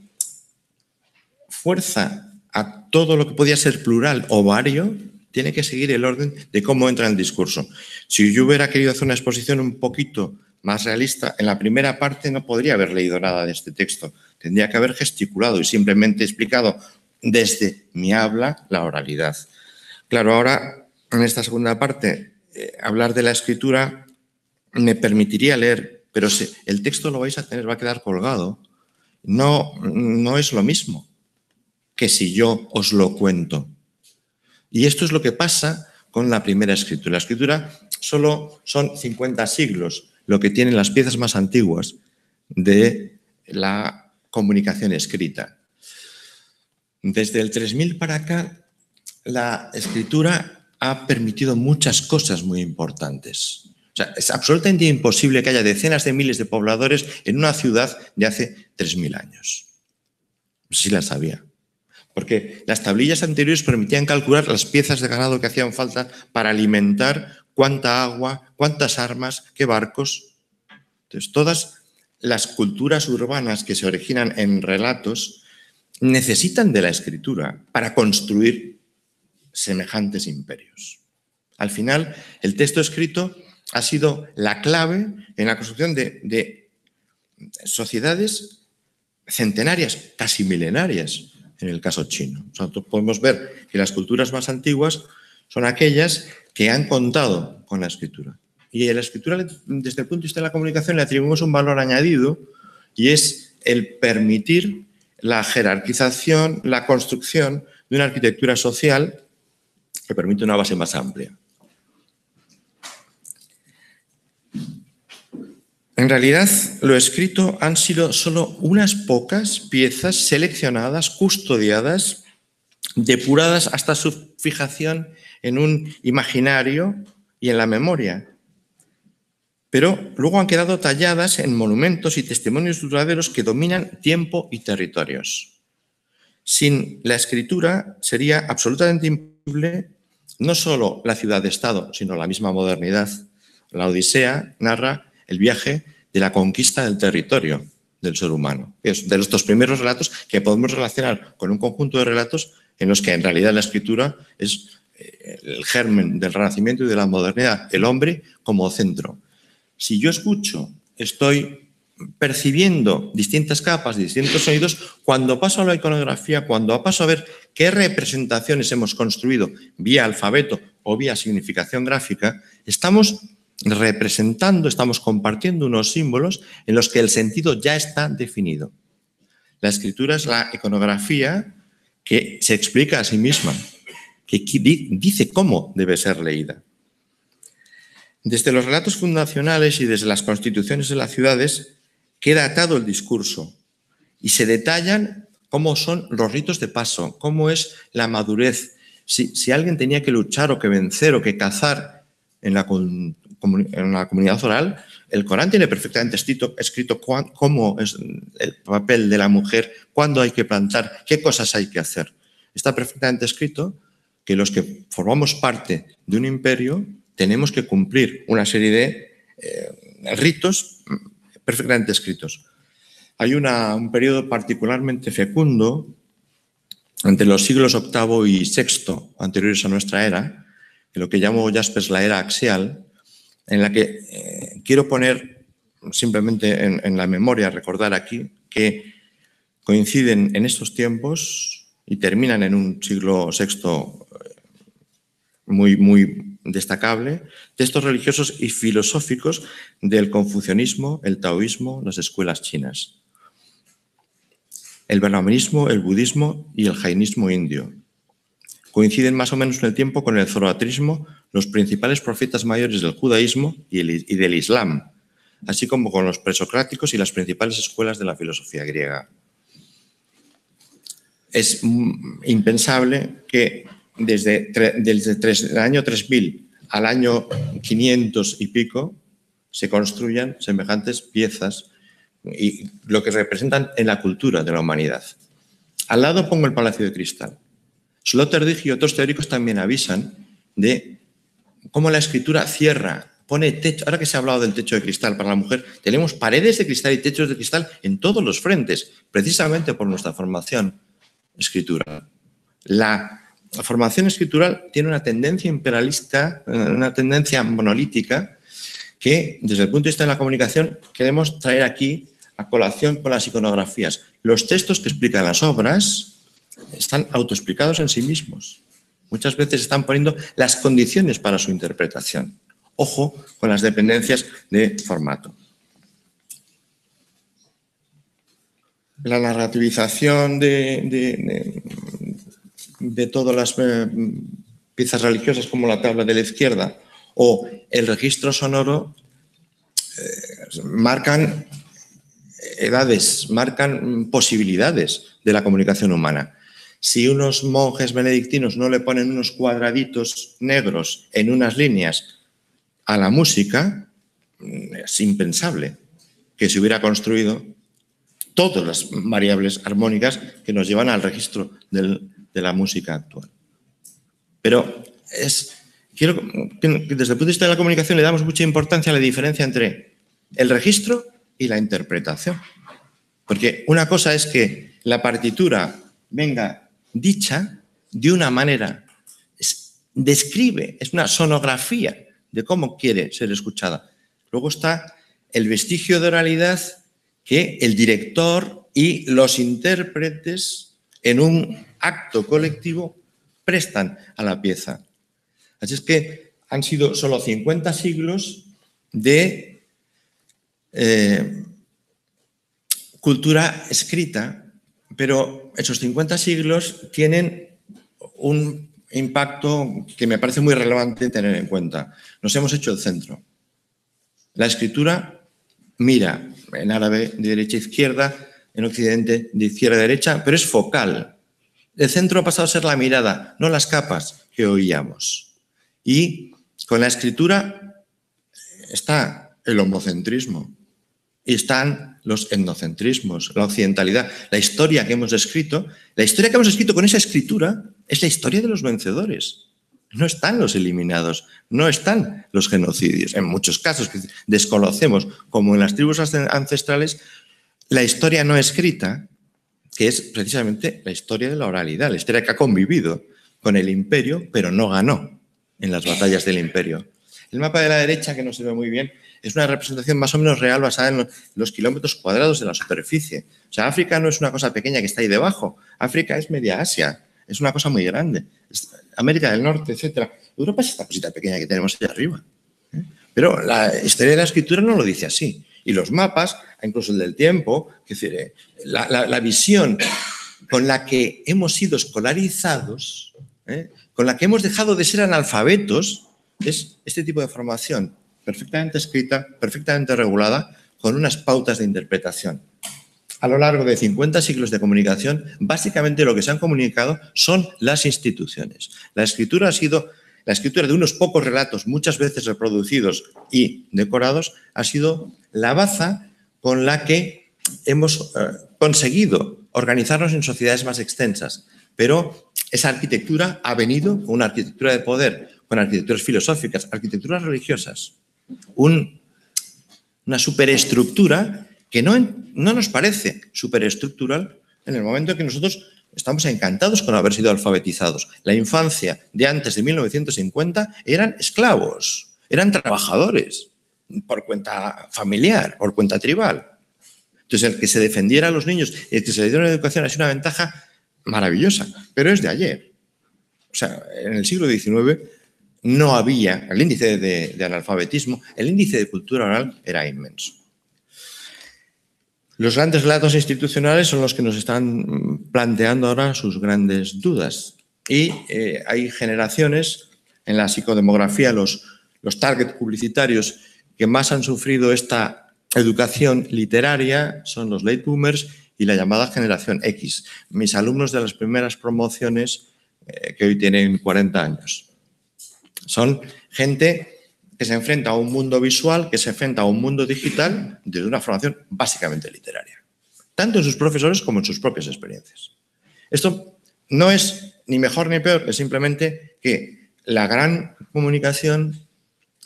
fuerza a todo lo que podía ser plural o vario, tiene que seguir el orden de cómo entra en el discurso. Si yo hubiera querido hacer una exposición un poquito más realista, en la primera parte no podría haber leído nada de este texto. Tendría que haber gesticulado y simplemente explicado desde mi habla la oralidad. Claro, ahora en esta segunda parte, hablar de la escritura me permitiría leer, pero si el texto lo vais a tener, va a quedar colgado. No es lo mismo que si yo os lo cuento. Y esto es lo que pasa con la primera escritura. La escritura solo son 50 siglos, lo que tienen las piezas más antiguas de la comunicación escrita. Desde el 3000 para acá, la escritura ha permitido muchas cosas muy importantes. O sea, es absolutamente imposible que haya decenas de miles de pobladores en una ciudad de hace 3000 años. Sí las había. Porque las tablillas anteriores permitían calcular las piezas de ganado que hacían falta para alimentar cuánta agua, cuántas armas, qué barcos. Entonces, todas las culturas urbanas que se originan en relatos necesitan de la escritura para construir semejantes imperios. Al final, el texto escrito ha sido la clave en la construcción de sociedades centenarias, casi milenarias, en el caso chino. Nosotros podemos ver que las culturas más antiguas son aquellas que han contado con la escritura. Y a la escritura, desde el punto de vista de la comunicación, le atribuimos un valor añadido y es el permitir la jerarquización, la construcción de una arquitectura social que permite una base más amplia. En realidad, lo escrito han sido solo unas pocas piezas seleccionadas, custodiadas, depuradas hasta su fijación en un imaginario y en la memoria. Pero luego han quedado talladas en monumentos y testimonios duraderos que dominan tiempo y territorios. Sin la escritura sería absolutamente imposible no solo la ciudad-estado, sino la misma modernidad. La Odisea narra el viaje de la conquista del territorio del ser humano. Es de estos primeros relatos que podemos relacionar con un conjunto de relatos en los que en realidad la escritura es el germen del Renacimiento y de la modernidad, el hombre como centro. Si yo escucho, estoy percibiendo distintas capas, distintos sonidos, cuando paso a la iconografía, cuando paso a ver qué representaciones hemos construido vía alfabeto o vía significación gráfica, estamos representando, estamos compartiendo unos símbolos en los que el sentido ya está definido. La escritura es la iconografía que se explica a sí misma, que dice cómo debe ser leída. Desde los relatos fundacionales y desde las constituciones de las ciudades queda atado el discurso y se detallan cómo son los ritos de paso, cómo es la madurez. Si alguien tenía que luchar o que vencer o que cazar en la comunidad oral, el Corán tiene perfectamente escrito cómo es el papel de la mujer, cuándo hay que plantar, qué cosas hay que hacer. Está perfectamente escrito que los que formamos parte de un imperio tenemos que cumplir una serie de ritos perfectamente escritos. Hay un periodo particularmente fecundo entre los siglos VIII y VI, anteriores a nuestra era, que lo que llamo Jaspers la era axial, en la que quiero poner simplemente en la memoria, recordar aquí, que coinciden en estos tiempos y terminan en un siglo VI muy destacable, textos religiosos y filosóficos del confucianismo, el taoísmo, las escuelas chinas, el brahmanismo, el budismo y el jainismo indio. Coinciden más o menos en el tiempo con el zoroastrismo, los principales profetas mayores del judaísmo y del islam, así como con los presocráticos y las principales escuelas de la filosofía griega. Es impensable que desde el año 3000 al año 500 y pico se construyan semejantes piezas y lo que representan en la cultura de la humanidad. Al lado pongo el Palacio de Cristal. Sloterdijk y otros teóricos también avisan de cómo la escritura cierra, pone techo. Ahora que se ha hablado del techo de cristal para la mujer, tenemos paredes de cristal y techos de cristal en todos los frentes, precisamente por nuestra formación escritural. La formación escritural tiene una tendencia imperialista, una tendencia monolítica que, desde el punto de vista de la comunicación, queremos traer aquí a colación con las iconografías. Los textos que explican las obras están autoexplicados en sí mismos. Muchas veces están poniendo las condiciones para su interpretación. Ojo con las dependencias de formato. La narrativización de todas las piezas religiosas, como la tabla de la izquierda, o el registro sonoro, marcan edades, marcan posibilidades de la comunicación humana. Si unos monjes benedictinos no le ponen unos cuadraditos negros en unas líneas a la música, es impensable que se hubiera construido todas las variables armónicas que nos llevan al registro de la música actual. Pero quiero que desde el punto de vista de la comunicación le damos mucha importancia a la diferencia entre el registro y la interpretación. Porque una cosa es que la partitura venga dicha de una manera, describe, es una sonografía de cómo quiere ser escuchada. Luego está el vestigio de oralidad que el director y los intérpretes en un acto colectivo prestan a la pieza. Así es que han sido solo 50 siglos de cultura escrita, pero esos 50 siglos tienen un impacto que me parece muy relevante tener en cuenta. Nos hemos hecho el centro. La escritura mira en árabe de derecha a izquierda, en occidente de izquierda a derecha, pero es focal. El centro ha pasado a ser la mirada, no las capas que oíamos. Y con la escritura está el homocentrismo y están los etnocentrismos, la occidentalidad, la historia que hemos escrito. La historia que hemos escrito con esa escritura es la historia de los vencedores. No están los eliminados, no están los genocidios. En muchos casos que desconocemos, como en las tribus ancestrales, la historia no escrita, que es precisamente la historia de la oralidad, la historia que ha convivido con el imperio, pero no ganó en las batallas del imperio. El mapa de la derecha, que no se ve muy bien, es una representación más o menos real basada en los kilómetros cuadrados de la superficie. O sea, África no es una cosa pequeña que está ahí debajo. África es media Asia, es una cosa muy grande. América del Norte, etc. Europa es esta cosita pequeña que tenemos allá arriba. Pero la historia de la escritura no lo dice así. Y los mapas, incluso el del tiempo, es decir, la visión con la que hemos sido escolarizados, con la que hemos dejado de ser analfabetos, es este tipo de formación perfectamente escrita, perfectamente regulada, con unas pautas de interpretación. A lo largo de 50 siglos de comunicación, básicamente lo que se han comunicado son las instituciones. La escritura ha sido, la escritura de unos pocos relatos, muchas veces reproducidos y decorados, ha sido la baza con la que hemos conseguido organizarnos en sociedades más extensas. Pero esa arquitectura ha venido con una arquitectura de poder, con arquitecturas filosóficas, arquitecturas religiosas, una superestructura que no nos parece superestructural en el momento en que nosotros estamos encantados con haber sido alfabetizados. La infancia de antes de 1950 eran esclavos, eran trabajadores por cuenta familiar, por cuenta tribal. Entonces, el que se defendiera a los niños y el que se les diera una educación ha sido una ventaja maravillosa, pero es de ayer. O sea, en el siglo XIX no había el índice de analfabetismo, el índice de cultura oral era inmenso. Los grandes relatos institucionales son los que nos están planteando ahora sus grandes dudas. Y hay generaciones en la psicodemografía, los target publicitarios que más han sufrido esta educación literaria son los late boomers y la llamada generación X. Mis alumnos de las primeras promociones que hoy tienen 40 años. Son gente que se enfrenta a un mundo visual, que se enfrenta a un mundo digital desde una formación básicamente literaria, tanto en sus profesores como en sus propias experiencias. Esto no es ni mejor ni peor, es simplemente que la gran comunicación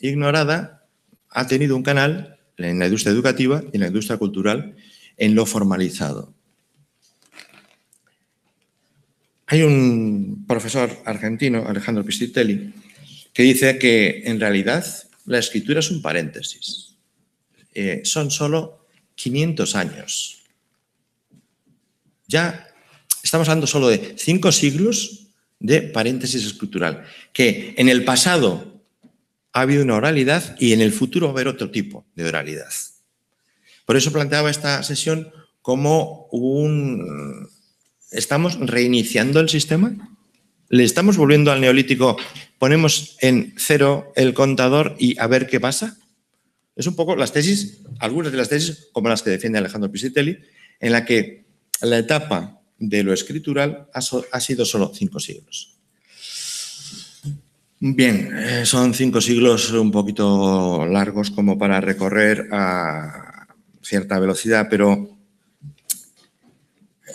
ignorada ha tenido un canal en la industria educativa y en la industria cultural en lo formalizado. Hay un profesor argentino, Alejandro Piscitelli, que dice que en realidad la escritura es un paréntesis. Son solo 500 años. Ya estamos hablando solo de 5 siglos de paréntesis escritural, que en el pasado ha habido una oralidad y en el futuro va a haber otro tipo de oralidad. Por eso planteaba esta sesión como ¿estamos reiniciando el sistema? ¿Le estamos volviendo al neolítico? ¿Ponemos en cero el contador y a ver qué pasa? Es un poco las tesis, algunas de las tesis, como las que defiende Alejandro Piscitelli, en la que la etapa de lo escritural ha sido solo 5 siglos. Bien, son 5 siglos un poquito largos como para recorrer a cierta velocidad, pero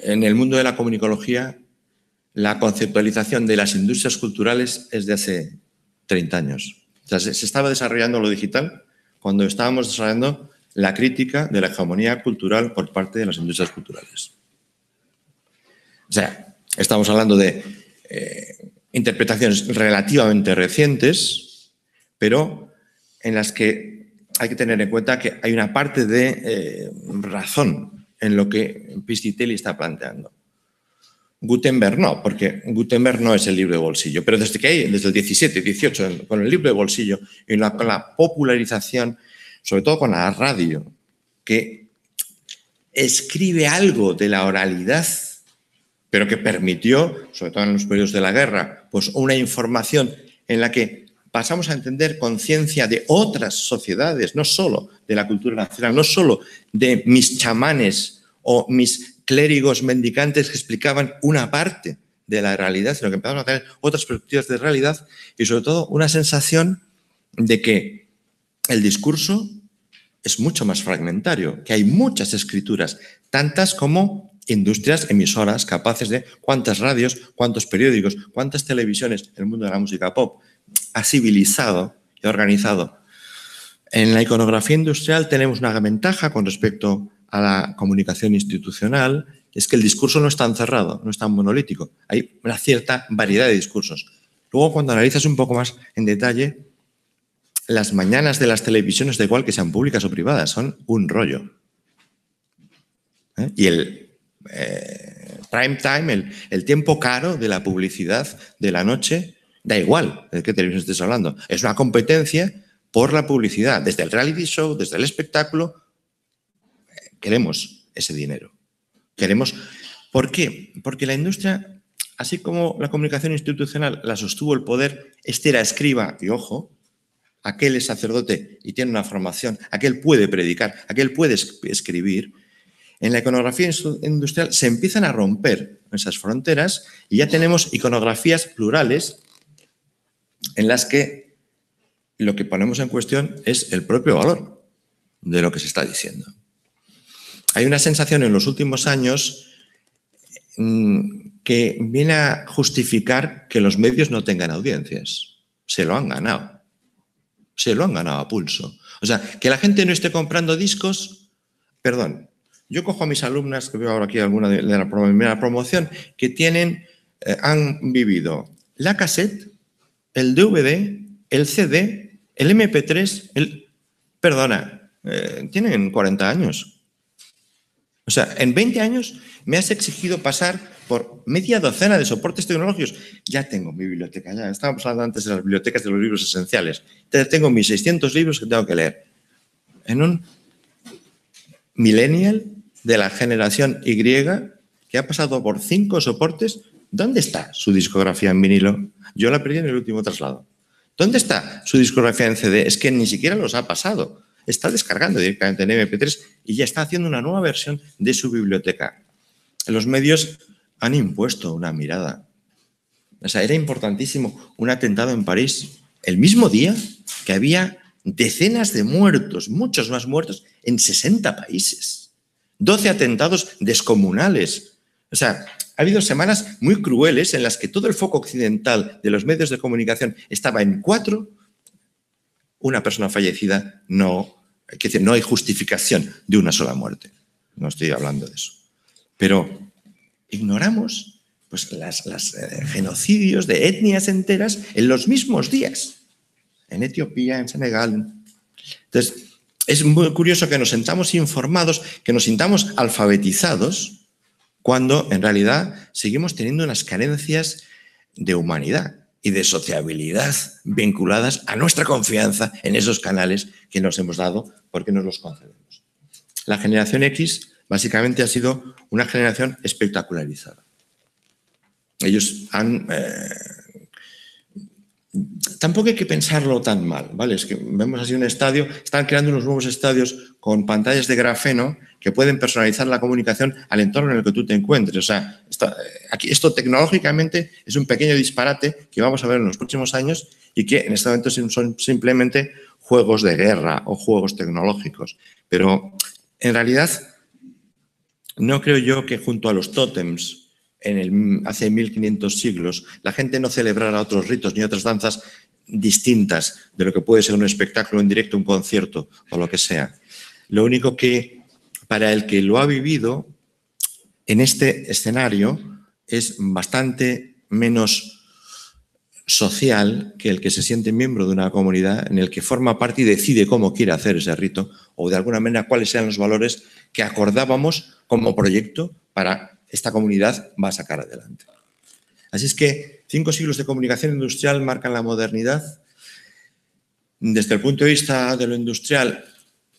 en el mundo de la comunicología la conceptualización de las industrias culturales es de hace 30 años. O sea, se estaba desarrollando lo digital cuando estábamos desarrollando la crítica de la hegemonía cultural por parte de las industrias culturales. O sea, estamos hablando de interpretaciones relativamente recientes, pero en las que hay que tener en cuenta que hay una parte de razón en lo que Piscitelli está planteando. Gutenberg no, porque Gutenberg no es el libro de bolsillo, pero desde el 17, 18, con el libro de bolsillo y con la popularización, sobre todo con la radio, que escribe algo de la oralidad, pero que permitió, sobre todo en los periodos de la guerra, pues una información en la que pasamos a entender conciencia de otras sociedades, no solo de la cultura nacional, no solo de mis chamanes o mis clérigos mendicantes que explicaban una parte de la realidad, sino que empezamos a tener otras perspectivas de realidad y sobre todo una sensación de que el discurso es mucho más fragmentario, que hay muchas escrituras, tantas como industrias emisoras capaces de cuántas radios, cuántos periódicos, cuántas televisiones, el mundo de la música pop ha civilizado y organizado. En la iconografía industrial tenemos una ventaja con respecto a la comunicación institucional, es que el discurso no es tan cerrado, no es tan monolítico. Hay una cierta variedad de discursos. Luego, cuando analizas un poco más en detalle, las mañanas de las televisiones, da igual que sean públicas o privadas, son un rollo. Y el prime time, el tiempo caro de la publicidad de la noche, da igual de qué televisión estés hablando. Es una competencia por la publicidad, desde el reality show, desde el espectáculo. Queremos ese dinero. ¿Por qué? Porque la industria, así como la comunicación institucional la sostuvo el poder, este era escriba, y ojo, aquel es sacerdote y tiene una formación, aquel puede predicar, aquel puede escribir. En la iconografía industrial se empiezan a romper esas fronteras y ya tenemos iconografías plurales en las que lo que ponemos en cuestión es el propio valor de lo que se está diciendo. Hay una sensación en los últimos años que viene a justificar que los medios no tengan audiencias. Se lo han ganado. Se lo han ganado a pulso. O sea, que la gente no esté comprando discos, perdón. Yo cojo a mis alumnas, que veo ahora aquí alguna de la primera promoción, que han vivido la cassette, el DVD, el CD, el MP3, tienen 40 años. O sea, en 20 años me has exigido pasar por media docena de soportes tecnológicos. Ya tengo mi biblioteca, ya estábamos hablando antes de las bibliotecas de los libros esenciales. Entonces tengo mis 600 libros que tengo que leer. En un millennial de la generación Y que ha pasado por 5 soportes, ¿dónde está su discografía en vinilo? Yo la perdí en el último traslado. ¿Dónde está su discografía en CD? Es que ni siquiera los ha pasado. Está descargando directamente en MP3 y ya está haciendo una nueva versión de su biblioteca. Los medios han impuesto una mirada. O sea, era importantísimo un atentado en París el mismo día que había decenas de muertos, muchos más muertos, en 60 países. 12 atentados descomunales. O sea, ha habido semanas muy crueles en las que todo el foco occidental de los medios de comunicación estaba en 4. Una persona fallecida, es decir, no hay justificación de una sola muerte. No estoy hablando de eso. Pero ignoramos pues, los genocidios de etnias enteras en los mismos días. En Etiopía, en Senegal. Entonces, es muy curioso que nos sintamos informados, que nos sintamos alfabetizados, cuando en realidad seguimos teniendo unas carencias de humanidad y de sociabilidad vinculadas a nuestra confianza en esos canales que nos hemos dado porque nos los concedemos. La generación X básicamente ha sido una generación espectacularizada. Ellos han... tampoco hay que pensarlo tan mal, ¿vale? Es que vemos así un estadio, están creando unos nuevos estadios con pantallas de grafeno que pueden personalizar la comunicación al entorno en el que tú te encuentres. O sea, esto tecnológicamente es un pequeño disparate que vamos a ver en los próximos años y que en este momento son simplemente juegos de guerra o juegos tecnológicos. Pero en realidad no creo yo que junto a los tótems hace 1500 siglos, la gente no celebrara otros ritos ni otras danzas distintas de lo que puede ser un espectáculo en directo, un concierto o lo que sea. Lo único que para el que lo ha vivido en este escenario es bastante menos social que el que se siente miembro de una comunidad en el que forma parte y decide cómo quiere hacer ese rito o de alguna manera cuáles sean los valores que acordábamos como proyecto para esta comunidad va a sacar adelante. Así es que 5 siglos de comunicación industrial marcan la modernidad. Desde el punto de vista de lo industrial,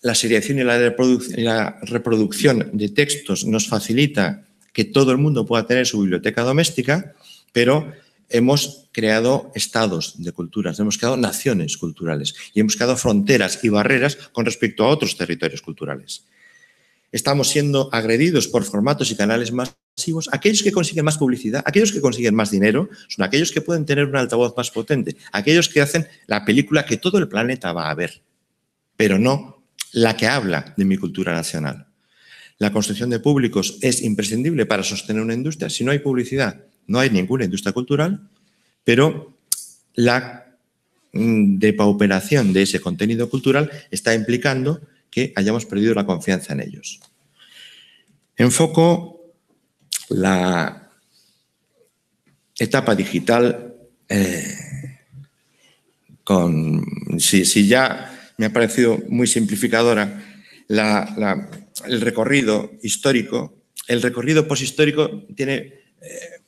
la seriación y la reproducción de textos nos facilita que todo el mundo pueda tener su biblioteca doméstica, pero hemos creado estados de culturas, hemos creado naciones culturales y hemos creado fronteras y barreras con respecto a otros territorios culturales. Estamos siendo agredidos por formatos y canales masivos. Aquellos que consiguen más publicidad, aquellos que consiguen más dinero, son aquellos que pueden tener un altavoz más potente, aquellos que hacen la película que todo el planeta va a ver, pero no la que habla de mi cultura nacional. La construcción de públicos es imprescindible para sostener una industria. Si no hay publicidad, no hay ninguna industria cultural, pero la depauperación de ese contenido cultural está implicando que hayamos perdido la confianza en ellos. Enfoco la etapa digital si ya me ha parecido muy simplificadora el recorrido histórico, el recorrido poshistórico tiene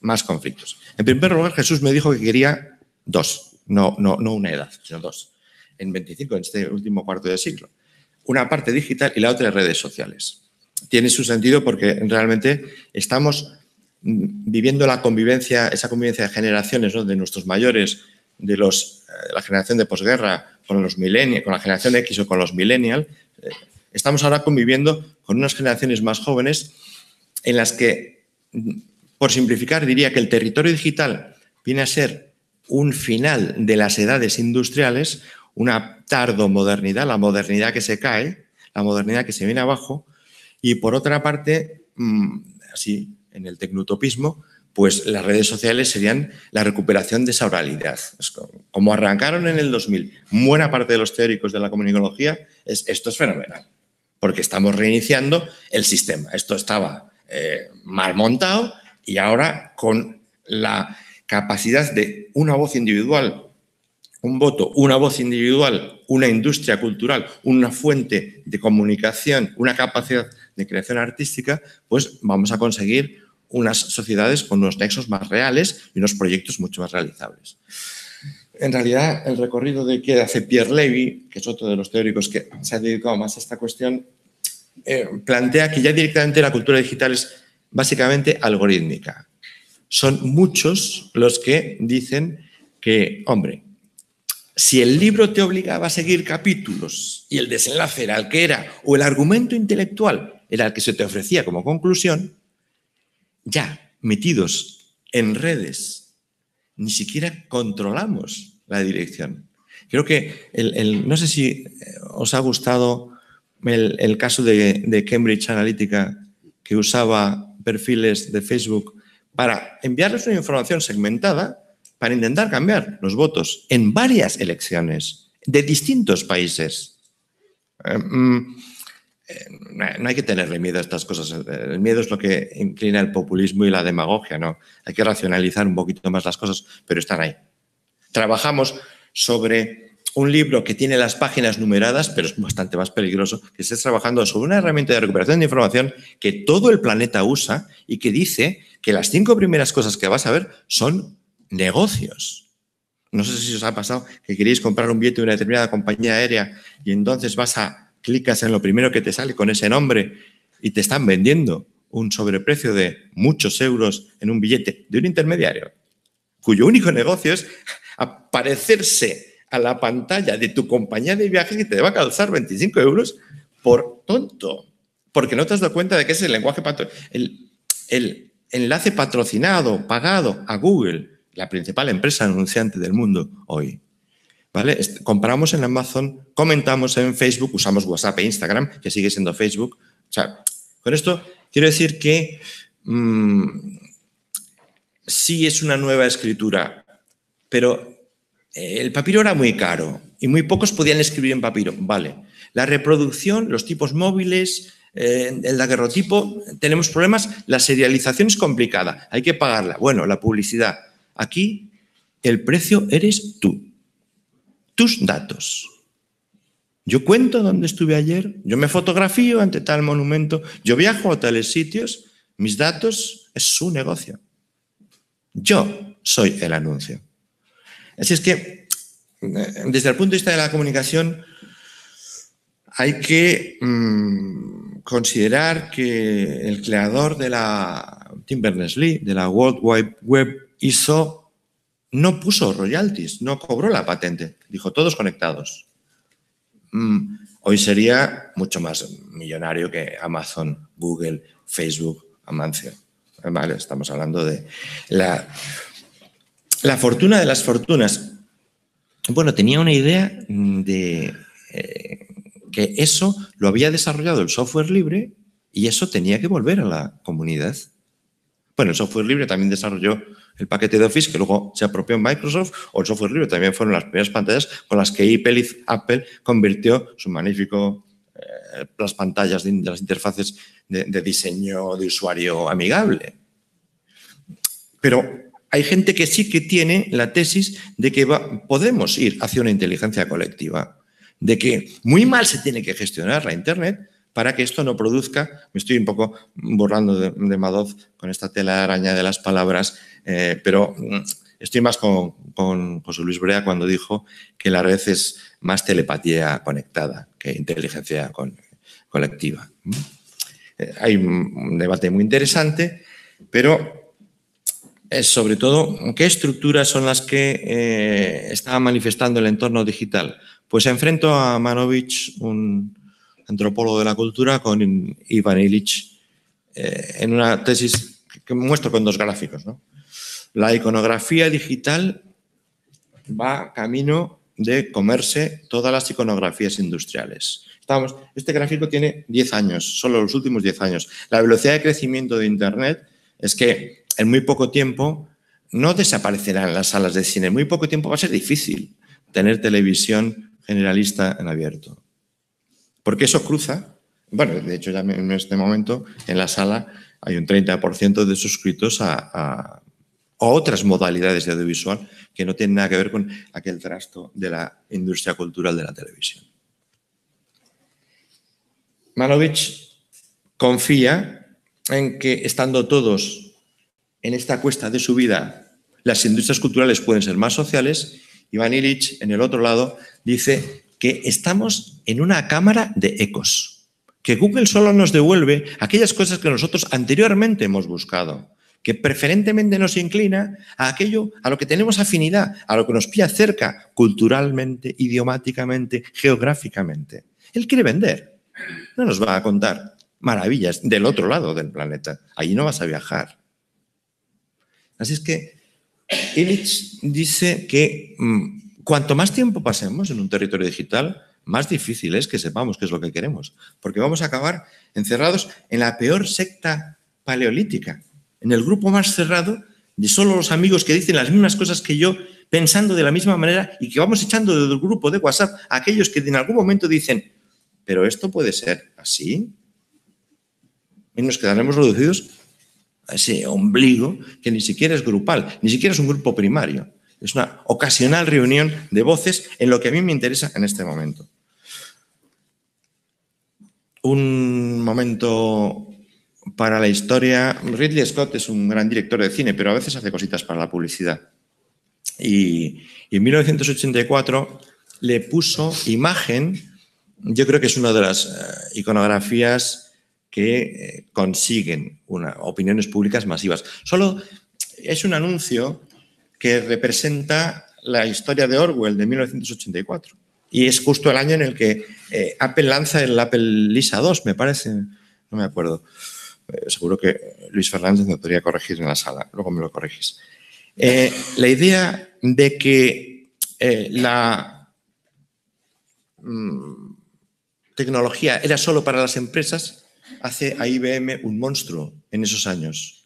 más conflictos. En primer lugar, Jesús me dijo que quería 2, no una edad, sino 2, en 25, en este último cuarto de siglo. Una parte digital y la otra de redes sociales. Tiene su sentido porque realmente estamos viviendo esa convivencia de generaciones, ¿no? De nuestros mayores, de la generación de posguerra, con los millennials, con la generación X o con los millennials. Estamos ahora conviviendo con unas generaciones más jóvenes en las que, por simplificar, diría que el territorio digital viene a ser un final de las edades industriales, una tardomodernidad, la modernidad que se cae, la modernidad que se viene abajo, y por otra parte, así en el tecnutopismo, pues las redes sociales serían la recuperación de esa oralidad. Como arrancaron en el 2000, buena parte de los teóricos de la comunicología, esto es fenomenal, porque estamos reiniciando el sistema. Esto estaba mal montado y ahora con la capacidad de una voz individual, un voto, una voz individual, una industria cultural, una fuente de comunicación, una capacidad de creación artística, pues vamos a conseguir unas sociedades con unos nexos más reales y unos proyectos mucho más realizables. En realidad, el recorrido que hace Pierre Levy, que es otro de los teóricos que se ha dedicado más a esta cuestión, plantea que ya directamente la cultura digital es básicamente algorítmica. Son muchos los que dicen que, hombre, si el libro te obligaba a seguir capítulos y el desenlace era el que era, o el argumento intelectual era el que se te ofrecía como conclusión, ya metidos en redes, ni siquiera controlamos la dirección. Creo que, no sé si os ha gustado el caso de Cambridge Analytica, que usaba perfiles de Facebook para enviarles una información segmentada para intentar cambiar los votos en varias elecciones de distintos países. No hay que tenerle miedo a estas cosas. El miedo es lo que inclina el populismo y la demagogia, ¿no? Hay que racionalizar un poquito más las cosas, pero están ahí. Trabajamos sobre un libro que tiene las páginas numeradas, pero es bastante más peligroso, que estés trabajando sobre una herramienta de recuperación de información que todo el planeta usa y que dice que las 5 primeras cosas que vas a ver son negocios. No sé si os ha pasado que queréis comprar un billete de una determinada compañía aérea y entonces clicas en lo primero que te sale con ese nombre y te están vendiendo un sobreprecio de muchos euros en un billete de un intermediario cuyo único negocio es aparecerse a la pantalla de tu compañía de viajes que te va a calzar 25 euros por tonto, porque no te has dado cuenta de que es el lenguaje el enlace patrocinado, pagado a Google, la principal empresa anunciante del mundo hoy. ¿Vale? Compramos en Amazon, comentamos en Facebook, usamos WhatsApp e Instagram, que sigue siendo Facebook. O sea, con esto quiero decir que sí es una nueva escritura, pero el papiro era muy caro y muy pocos podían escribir en papiro. Vale. La reproducción, los tipos móviles, el daguerrotipo, tenemos problemas. La serialización es complicada, hay que pagarla. Bueno, la publicidad. Aquí el precio eres tú, tus datos. Yo cuento dónde estuve ayer, yo me fotografío ante tal monumento, yo viajo a tales sitios, mis datos es su negocio. Yo soy el anuncio. Así es que, desde el punto de vista de la comunicación, hay que considerar que el creador de Tim Berners-Lee, de la World Wide Web, no puso royalties, no cobró la patente, dijo todos conectados. Hoy sería mucho más millonario que Amazon, Google, Facebook, Amancio. Vale, estamos hablando de la fortuna de las fortunas. Bueno, tenía una idea de que eso lo había desarrollado el software libre y eso tenía que volver a la comunidad. Bueno, el software libre también desarrolló el paquete de Office que luego se apropió en Microsoft, o el software libre también fueron las primeras pantallas con las que Apple convirtió su magnífico las pantallas de las interfaces de diseño de usuario amigable. Pero hay gente que sí que tiene la tesis de que podemos ir hacia una inteligencia colectiva, de que muy mal se tiene que gestionar la Internet para que esto no produzca, me estoy un poco borrando de Madoff con esta tela de araña de las palabras, pero estoy más con José Luis Brea cuando dijo que la red es más telepatía conectada que inteligencia colectiva. Hay un debate muy interesante, pero sobre todo, ¿qué estructuras son las que está manifestando el entorno digital? Pues enfrento a Manovich, un antropólogo de la cultura, con Ivan Illich, en una tesis que muestro con dos gráficos, ¿no? La iconografía digital va camino de comerse todas las iconografías industriales. Este gráfico tiene 10 años, solo los últimos 10 años. La velocidad de crecimiento de Internet es que en muy poco tiempo no desaparecerán las salas de cine. En muy poco tiempo va a ser difícil tener televisión generalista en abierto. Porque eso cruza. Bueno, de hecho, ya en este momento en la sala hay un 30% de suscritos a otras modalidades de audiovisual que no tienen nada que ver con aquel trasto de la industria cultural de la televisión. Manovich confía en que, estando todos en esta cuesta de subida, las industrias culturales pueden ser más sociales. Ivan Illich, en el otro lado, dice que estamos en una cámara de ecos, que Google solo nos devuelve aquellas cosas que nosotros anteriormente hemos buscado, que preferentemente nos inclina a aquello a lo que tenemos afinidad, a lo que nos pilla cerca culturalmente, idiomáticamente, geográficamente. Él quiere vender, no nos va a contar maravillas del otro lado del planeta. Allí no vas a viajar. Así es que Illich dice que cuanto más tiempo pasemos en un territorio digital, más difícil es que sepamos qué es lo que queremos, porque vamos a acabar encerrados en la peor secta paleolítica, en el grupo más cerrado de solo los amigos que dicen las mismas cosas que yo, pensando de la misma manera, y que vamos echando del grupo de WhatsApp a aquellos que en algún momento dicen, pero esto puede ser así, y nos quedaremos reducidos a ese ombligo que ni siquiera es grupal, ni siquiera es un grupo primario. Es una ocasional reunión de voces en lo que a mí me interesa en este momento. Un momento para la historia. Ridley Scott es un gran director de cine, pero a veces hace cositas para la publicidad. Y en 1984 le puso imagen, yo creo que es una de las iconografías que consiguen opiniones públicas masivas. Solo es un anuncio que representa la historia de Orwell de 1984. Y es justo el año en el que Apple lanza el Apple Lisa 2, me parece, no me acuerdo. Seguro que Luis Fernández me podría corregir en la sala, luego me lo corregís. La idea de que la tecnología era solo para las empresas hace a IBM un monstruo en esos años,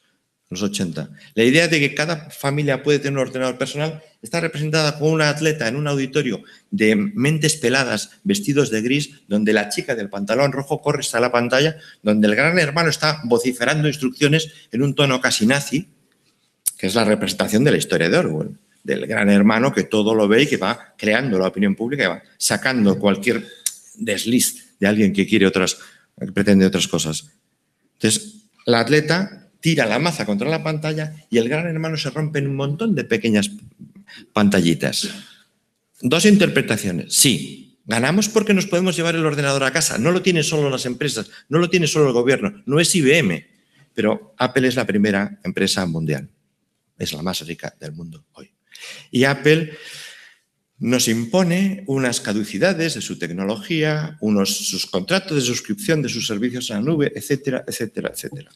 los 80. La idea de que cada familia puede tener un ordenador personal está representada con una atleta en un auditorio de mentes peladas, vestidos de gris, donde la chica del pantalón rojo corre hasta la pantalla, donde el gran hermano está vociferando instrucciones en un tono casi nazi, que es la representación de la historia de Orwell. del gran hermano que todo lo ve y que va creando la opinión pública y va sacando cualquier desliz de alguien que quiere que pretende otras cosas. Entonces, la atleta tira la maza contra la pantalla y el gran hermano se rompe en un montón de pequeñas pantallitas. Dos interpretaciones. Sí, ganamos porque nos podemos llevar el ordenador a casa. No lo tienen solo las empresas, no lo tiene solo el gobierno, no es IBM. Pero Apple es la primera empresa mundial. Es la más rica del mundo hoy. Y Apple nos impone unas caducidades de su tecnología, sus contratos de suscripción de sus servicios a la nube, etcétera, etcétera, etcétera.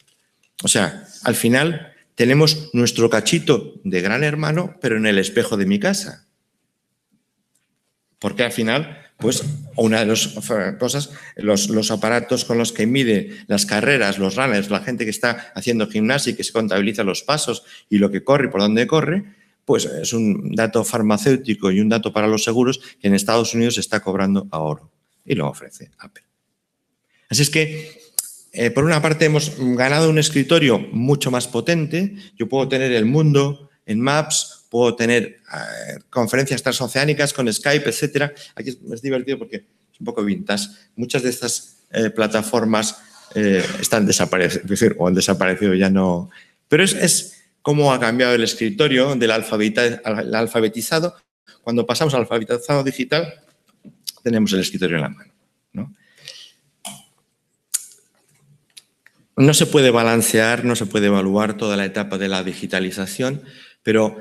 O sea, al final tenemos nuestro cachito de gran hermano, pero en el espejo de mi casa. Porque al final, pues, una de las cosas, los aparatos con los que mide las carreras, los runners, la gente que está haciendo gimnasia y que se contabiliza los pasos y lo que corre y por dónde corre, pues es un dato farmacéutico y un dato para los seguros que en Estados Unidos se está cobrando a oro y lo ofrece Apple. Así es que, por una parte, hemos ganado un escritorio mucho más potente. Yo puedo tener el mundo en Maps, puedo tener conferencias transoceánicas con Skype, etcétera. Aquí es divertido porque es un poco vintage. Muchas de estas plataformas están desaparecidas, o han desaparecido, ya no. Pero es cómo ha cambiado el escritorio del alfabetizado. Cuando pasamos al alfabetizado digital, tenemos el escritorio en la mano, ¿no? No se puede balancear, no se puede evaluar toda la etapa de la digitalización, pero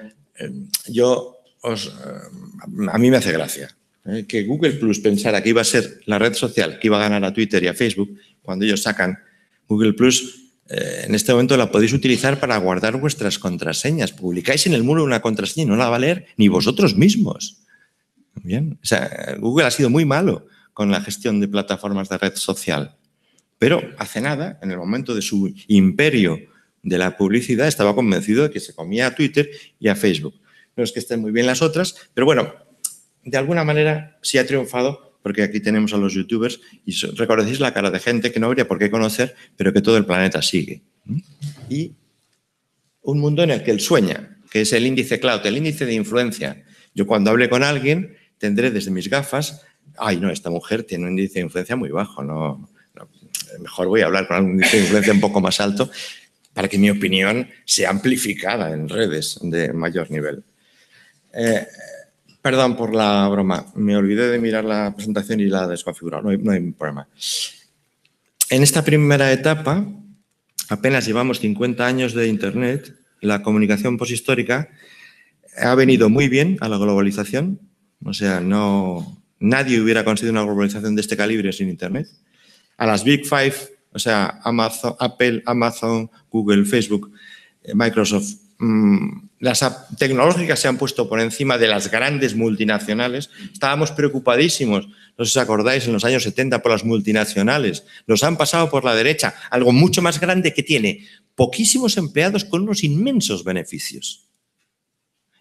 a mí me hace gracia que Google Plus pensara que iba a ser la red social que iba a ganar a Twitter y a Facebook. Cuando ellos sacan Google Plus, en este momento la podéis utilizar para guardar vuestras contraseñas. Publicáis en el muro una contraseña y no la va a leer ni vosotros mismos. Bien, o sea, Google ha sido muy malo con la gestión de plataformas de red social. Pero hace nada, en el momento de su imperio de la publicidad, estaba convencido de que se comía a Twitter y a Facebook. No es que estén muy bien las otras, pero bueno, de alguna manera sí ha triunfado, porque aquí tenemos a los youtubers y reconocéis la cara de gente que no habría por qué conocer, pero que todo el planeta sigue. Y un mundo en el que él sueña, que es el índice cloud, el índice de influencia. Yo cuando hable con alguien tendré desde mis gafas, ay no, esta mujer tiene un índice de influencia muy bajo, no, mejor voy a hablar con algún índice de influencia un poco más alto para que mi opinión sea amplificada en redes de mayor nivel. Perdón por la broma, me olvidé de mirar la presentación y la he desconfigurado, no hay problema. En esta primera etapa, apenas llevamos 50 años de Internet, la comunicación poshistórica ha venido muy bien a la globalización, o sea, nadie hubiera conseguido una globalización de este calibre sin Internet. A las Big Five, o sea, Amazon, Apple, Amazon, Google, Facebook, Microsoft, las tecnológicas se han puesto por encima de las grandes multinacionales. Estábamos preocupadísimos, no sé si os acordáis, en los años 70 por las multinacionales. Nos han pasado por la derecha, algo mucho más grande que tiene poquísimos empleados con unos inmensos beneficios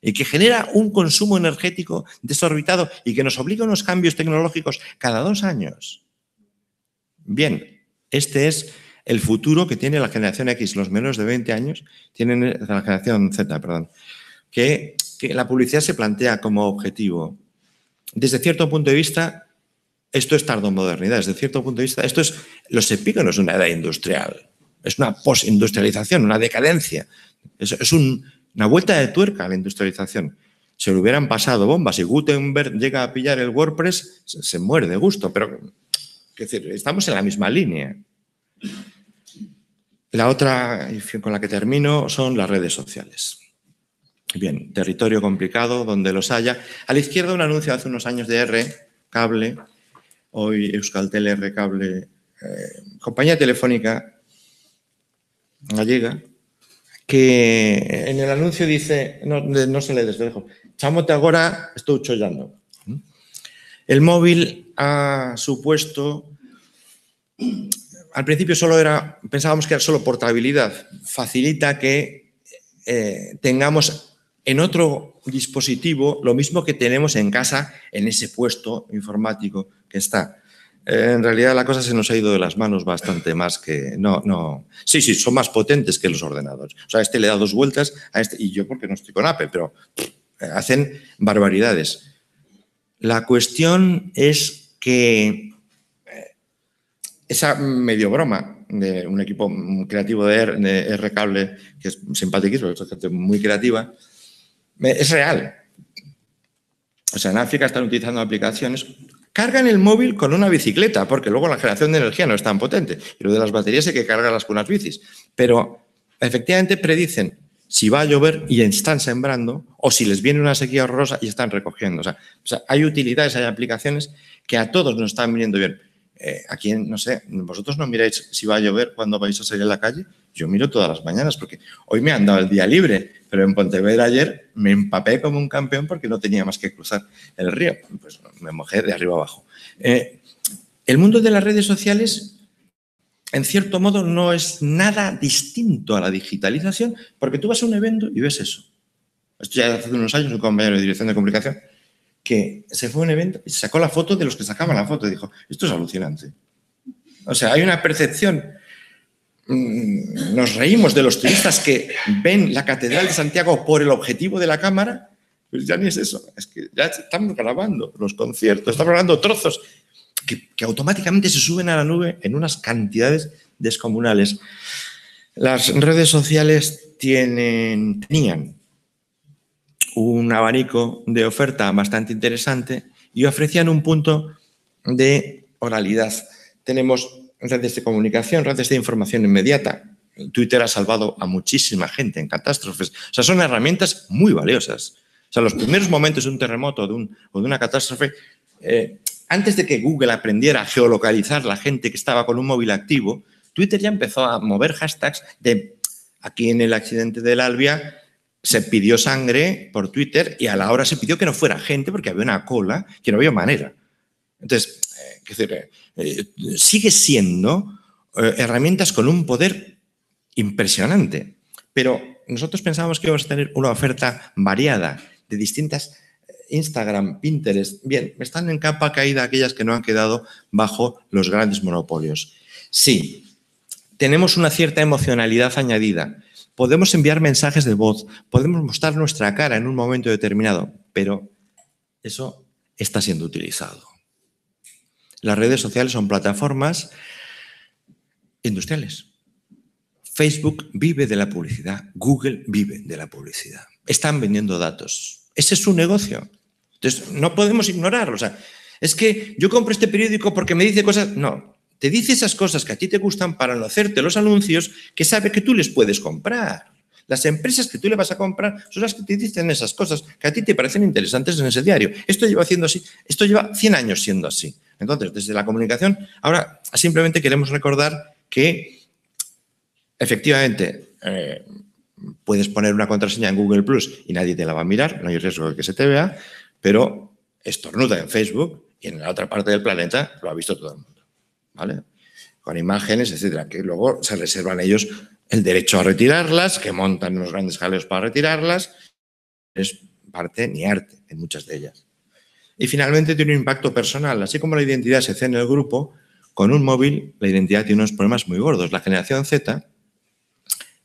y que genera un consumo energético desorbitado y que nos obliga a unos cambios tecnológicos cada 2 años. Bien, este es el futuro que tiene la generación X, los menores de 20 años, tienen la generación Z, perdón, que la publicidad se plantea como objetivo. Desde cierto punto de vista, esto es tardomodernidad, desde cierto punto de vista, esto es los epígonos de una edad industrial, es una postindustrialización, una decadencia, es una vuelta de tuerca a la industrialización. Se le hubieran pasado bombas y Gutenberg llega a pillar el WordPress, se muere de gusto, pero es decir, estamos en la misma línea. La otra con la que termino son las redes sociales. Bien, territorio complicado donde los haya. A la izquierda un anuncio hace unos años de R Cable, hoy Euskaltel R Cable, compañía telefónica gallega, que en el anuncio dice, no se lee desde lejos, chamote agora estou chollando. El móvil ha supuesto, al principio pensábamos que era solo portabilidad, facilita que tengamos en otro dispositivo lo mismo que tenemos en casa en ese puesto informático que está. En realidad la cosa se nos ha ido de las manos bastante más que... Sí, son más potentes que los ordenadores. O sea, a este le da 2 vueltas, a este, y yo porque no estoy con Apple, pero hacen barbaridades. La cuestión es que esa medio broma de un equipo creativo de R-Cable, que es simpaticísimo, es gente muy creativa, es real. O sea, en África están utilizando aplicaciones, cargan el móvil con una bicicleta, porque luego la generación de energía no es tan potente. Y lo de las baterías hay que cargarlas con unas bicis. Pero efectivamente predicen si va a llover y están sembrando, o si les viene una sequía horrorosa y están recogiendo. O sea, hay utilidades, hay aplicaciones que a todos nos están viniendo bien. Aquí, no sé, vosotros no miráis si va a llover cuando vais a salir a la calle. Yo miro todas las mañanas porque hoy me han dado el día libre, pero en Pontevedra ayer me empapé como un campeón porque no tenía más que cruzar el río. Pues me mojé de arriba abajo. El mundo de las redes sociales, en cierto modo, no es nada distinto a la digitalización, porque tú vas a un evento y ves eso. Esto ya hace unos años un compañero de dirección de comunicación que se fue a un evento y sacó la foto de los que sacaban la foto y dijo, esto es alucinante. O sea, hay una percepción. Nos reímos de los turistas que ven la Catedral de Santiago por el objetivo de la cámara, pues ya ni es eso. Es que ya estamos grabando los conciertos, estamos grabando trozos que automáticamente se suben a la nube en unas cantidades descomunales. Las redes sociales tenían un abanico de oferta bastante interesante y ofrecían un punto de oralidad. Tenemos redes de comunicación, redes de información inmediata. Twitter ha salvado a muchísima gente en catástrofes. O sea, son herramientas muy valiosas. O sea, los primeros momentos de un terremoto o de una catástrofe, antes de que Google aprendiera a geolocalizar la gente que estaba con un móvil activo, Twitter ya empezó a mover hashtags de aquí en el accidente del Albia se pidió sangre por Twitter y a la hora se pidió que no fuera gente porque había una cola que no había manera. Entonces, sigue siendo herramientas con un poder impresionante, pero nosotros pensábamos que íbamos a tener una oferta variada de distintas Instagram, Pinterest. Bien, están en capa caída aquellas que no han quedado bajo los grandes monopolios. Sí, tenemos una cierta emocionalidad añadida. Podemos enviar mensajes de voz, podemos mostrar nuestra cara en un momento determinado, pero eso está siendo utilizado. Las redes sociales son plataformas industriales. Facebook vive de la publicidad, Google vive de la publicidad. Están vendiendo datos. Ese es su negocio. Entonces, no podemos ignorarlo. O sea, es que yo compro este periódico porque me dice cosas. No, te dice esas cosas que a ti te gustan para no hacerte los anuncios que sabe que tú les puedes comprar. Las empresas que tú le vas a comprar son las que te dicen esas cosas que a ti te parecen interesantes en ese diario. Esto lleva siendo así. Esto lleva 100 años siendo así. Entonces, desde la comunicación, ahora simplemente queremos recordar que efectivamente puedes poner una contraseña en Google Plus y nadie te la va a mirar, no hay riesgo de que se te vea, pero estornuda en Facebook y en la otra parte del planeta lo ha visto todo el mundo, ¿vale? Con imágenes, etcétera, que luego se reservan ellos el derecho a retirarlas, que montan unos grandes jaleos para retirarlas. Es parte ni arte en muchas de ellas. Y finalmente tiene un impacto personal. Así como la identidad se hace en el grupo, con un móvil la identidad tiene unos problemas muy gordos. La generación Z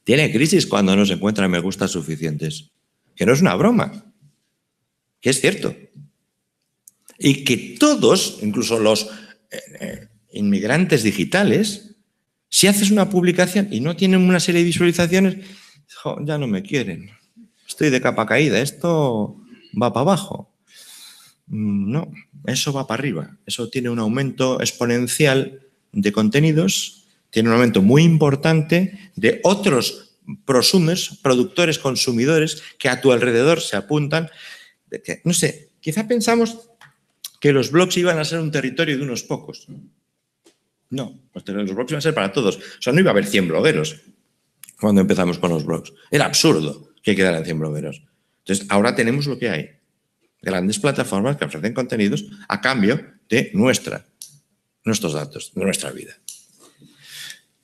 tiene crisis cuando no se encuentran me gusta suficientes. Que no es una broma, que es cierto. Y que todos, incluso los inmigrantes digitales, si haces una publicación y no tienen una serie de visualizaciones, ya no me quieren. Estoy de capa caída, esto va para abajo. No, eso va para arriba. Eso tiene un aumento exponencial de contenidos, tiene un aumento muy importante de otros prosumers, productores, consumidores que a tu alrededor se apuntan. No sé, quizá pensamos que los blogs iban a ser un territorio de unos pocos. No, los blogs iban a ser para todos. O sea, no iba a haber 100 blogueros cuando empezamos con los blogs. Era absurdo que quedaran 100 blogueros. Entonces, ahora tenemos lo que hay. Grandes plataformas que ofrecen contenidos a cambio de nuestros datos, de nuestra vida.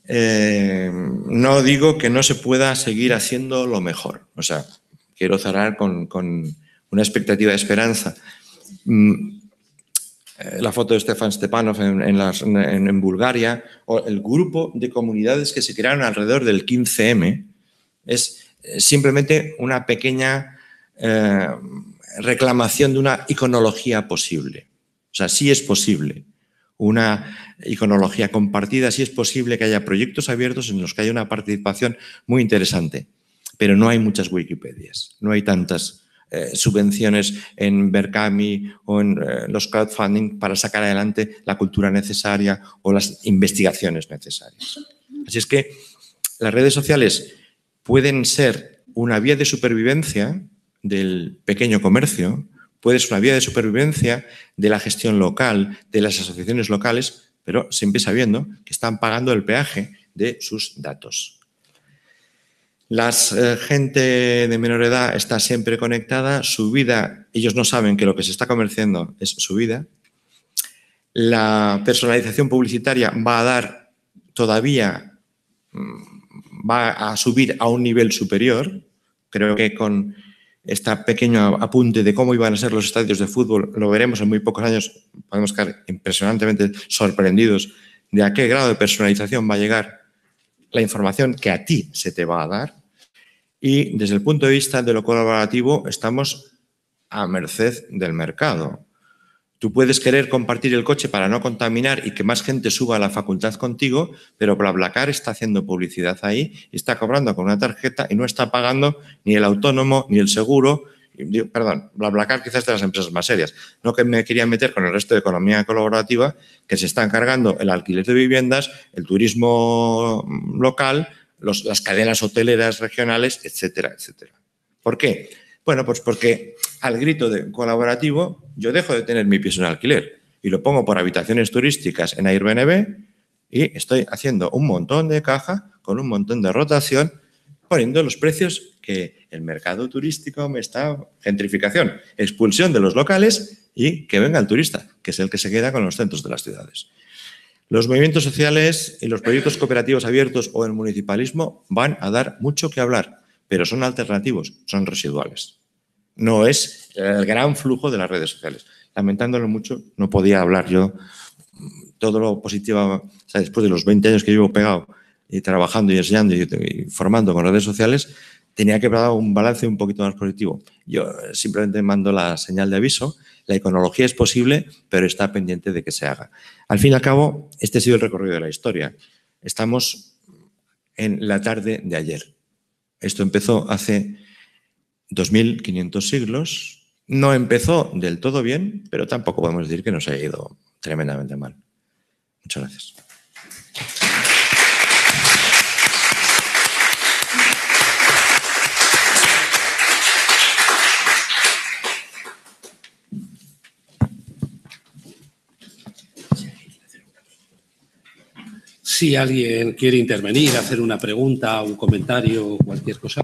No digo que no se pueda seguir haciendo lo mejor. O sea, quiero cerrar con una expectativa de esperanza. La foto de Stefan Stepanov en Bulgaria, o el grupo de comunidades que se crearon alrededor del 15M, es simplemente una pequeña reclamación de una iconología posible. O sea, sí es posible una iconología compartida, sí es posible que haya proyectos abiertos en los que haya una participación muy interesante, pero no hay muchas Wikipedias, no hay tantas subvenciones en Berkami o en los crowdfunding para sacar adelante la cultura necesaria o las investigaciones necesarias. Así es que las redes sociales pueden ser una vía de supervivencia del pequeño comercio, puede ser una vía de supervivencia de la gestión local, de las asociaciones locales, pero siempre sabiendo que están pagando el peaje de sus datos. La gente de menor edad está siempre conectada, su vida, ellos no saben que lo que se está comerciando es su vida. La personalización publicitaria va a dar todavía, va a subir a un nivel superior. Creo que con este pequeño apunte de cómo iban a ser los estadios de fútbol, lo veremos en muy pocos años, podemos quedar impresionantemente sorprendidos de a qué grado de personalización va a llegar la información que a ti se te va a dar. Y desde el punto de vista de lo colaborativo, estamos a merced del mercado. Tú puedes querer compartir el coche para no contaminar y que más gente suba a la facultad contigo, pero BlaBlaCar está haciendo publicidad ahí y está cobrando con una tarjeta y no está pagando ni el autónomo ni el seguro. Perdón, BlaBlaCar quizás de las empresas más serias. No que me quería meter con el resto de economía colaborativa que se están cargando el alquiler de viviendas, el turismo local, las cadenas hoteleras regionales, etcétera, etcétera. ¿Por qué? Bueno, pues porque al grito de colaborativo yo dejo de tener mi piso en alquiler y lo pongo por habitaciones turísticas en Airbnb y estoy haciendo un montón de caja con un montón de rotación poniendo los precios que el mercado turístico me está... Gentrificación, expulsión de los locales y que venga el turista, que es el que se queda con los centros de las ciudades. Los movimientos sociales y los proyectos cooperativos abiertos o el municipalismo van a dar mucho que hablar, pero son alternativos, son residuales. No es el gran flujo de las redes sociales. Lamentándolo mucho, no podía hablar yo todo lo positivo, o sea, después de los 20 años que llevo pegado y trabajando y enseñando y formando con redes sociales, tenía que dar un balance un poquito más positivo. Yo simplemente mando la señal de aviso. La iconología es posible, pero está pendiente de que se haga. Al fin y al cabo, este ha sido el recorrido de la historia. Estamos en la tarde de ayer. Esto empezó hace 2500 siglos. No empezó del todo bien, pero tampoco podemos decir que nos haya ido tremendamente mal. Muchas gracias. Si alguien quiere intervenir, hacer una pregunta, un comentario o cualquier cosa.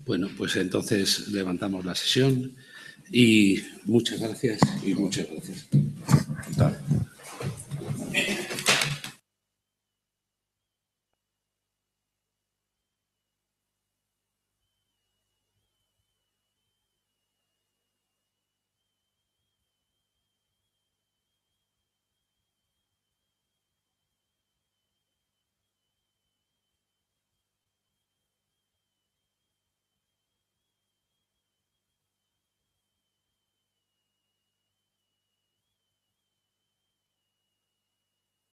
Bueno, pues entonces levantamos la sesión y muchas gracias.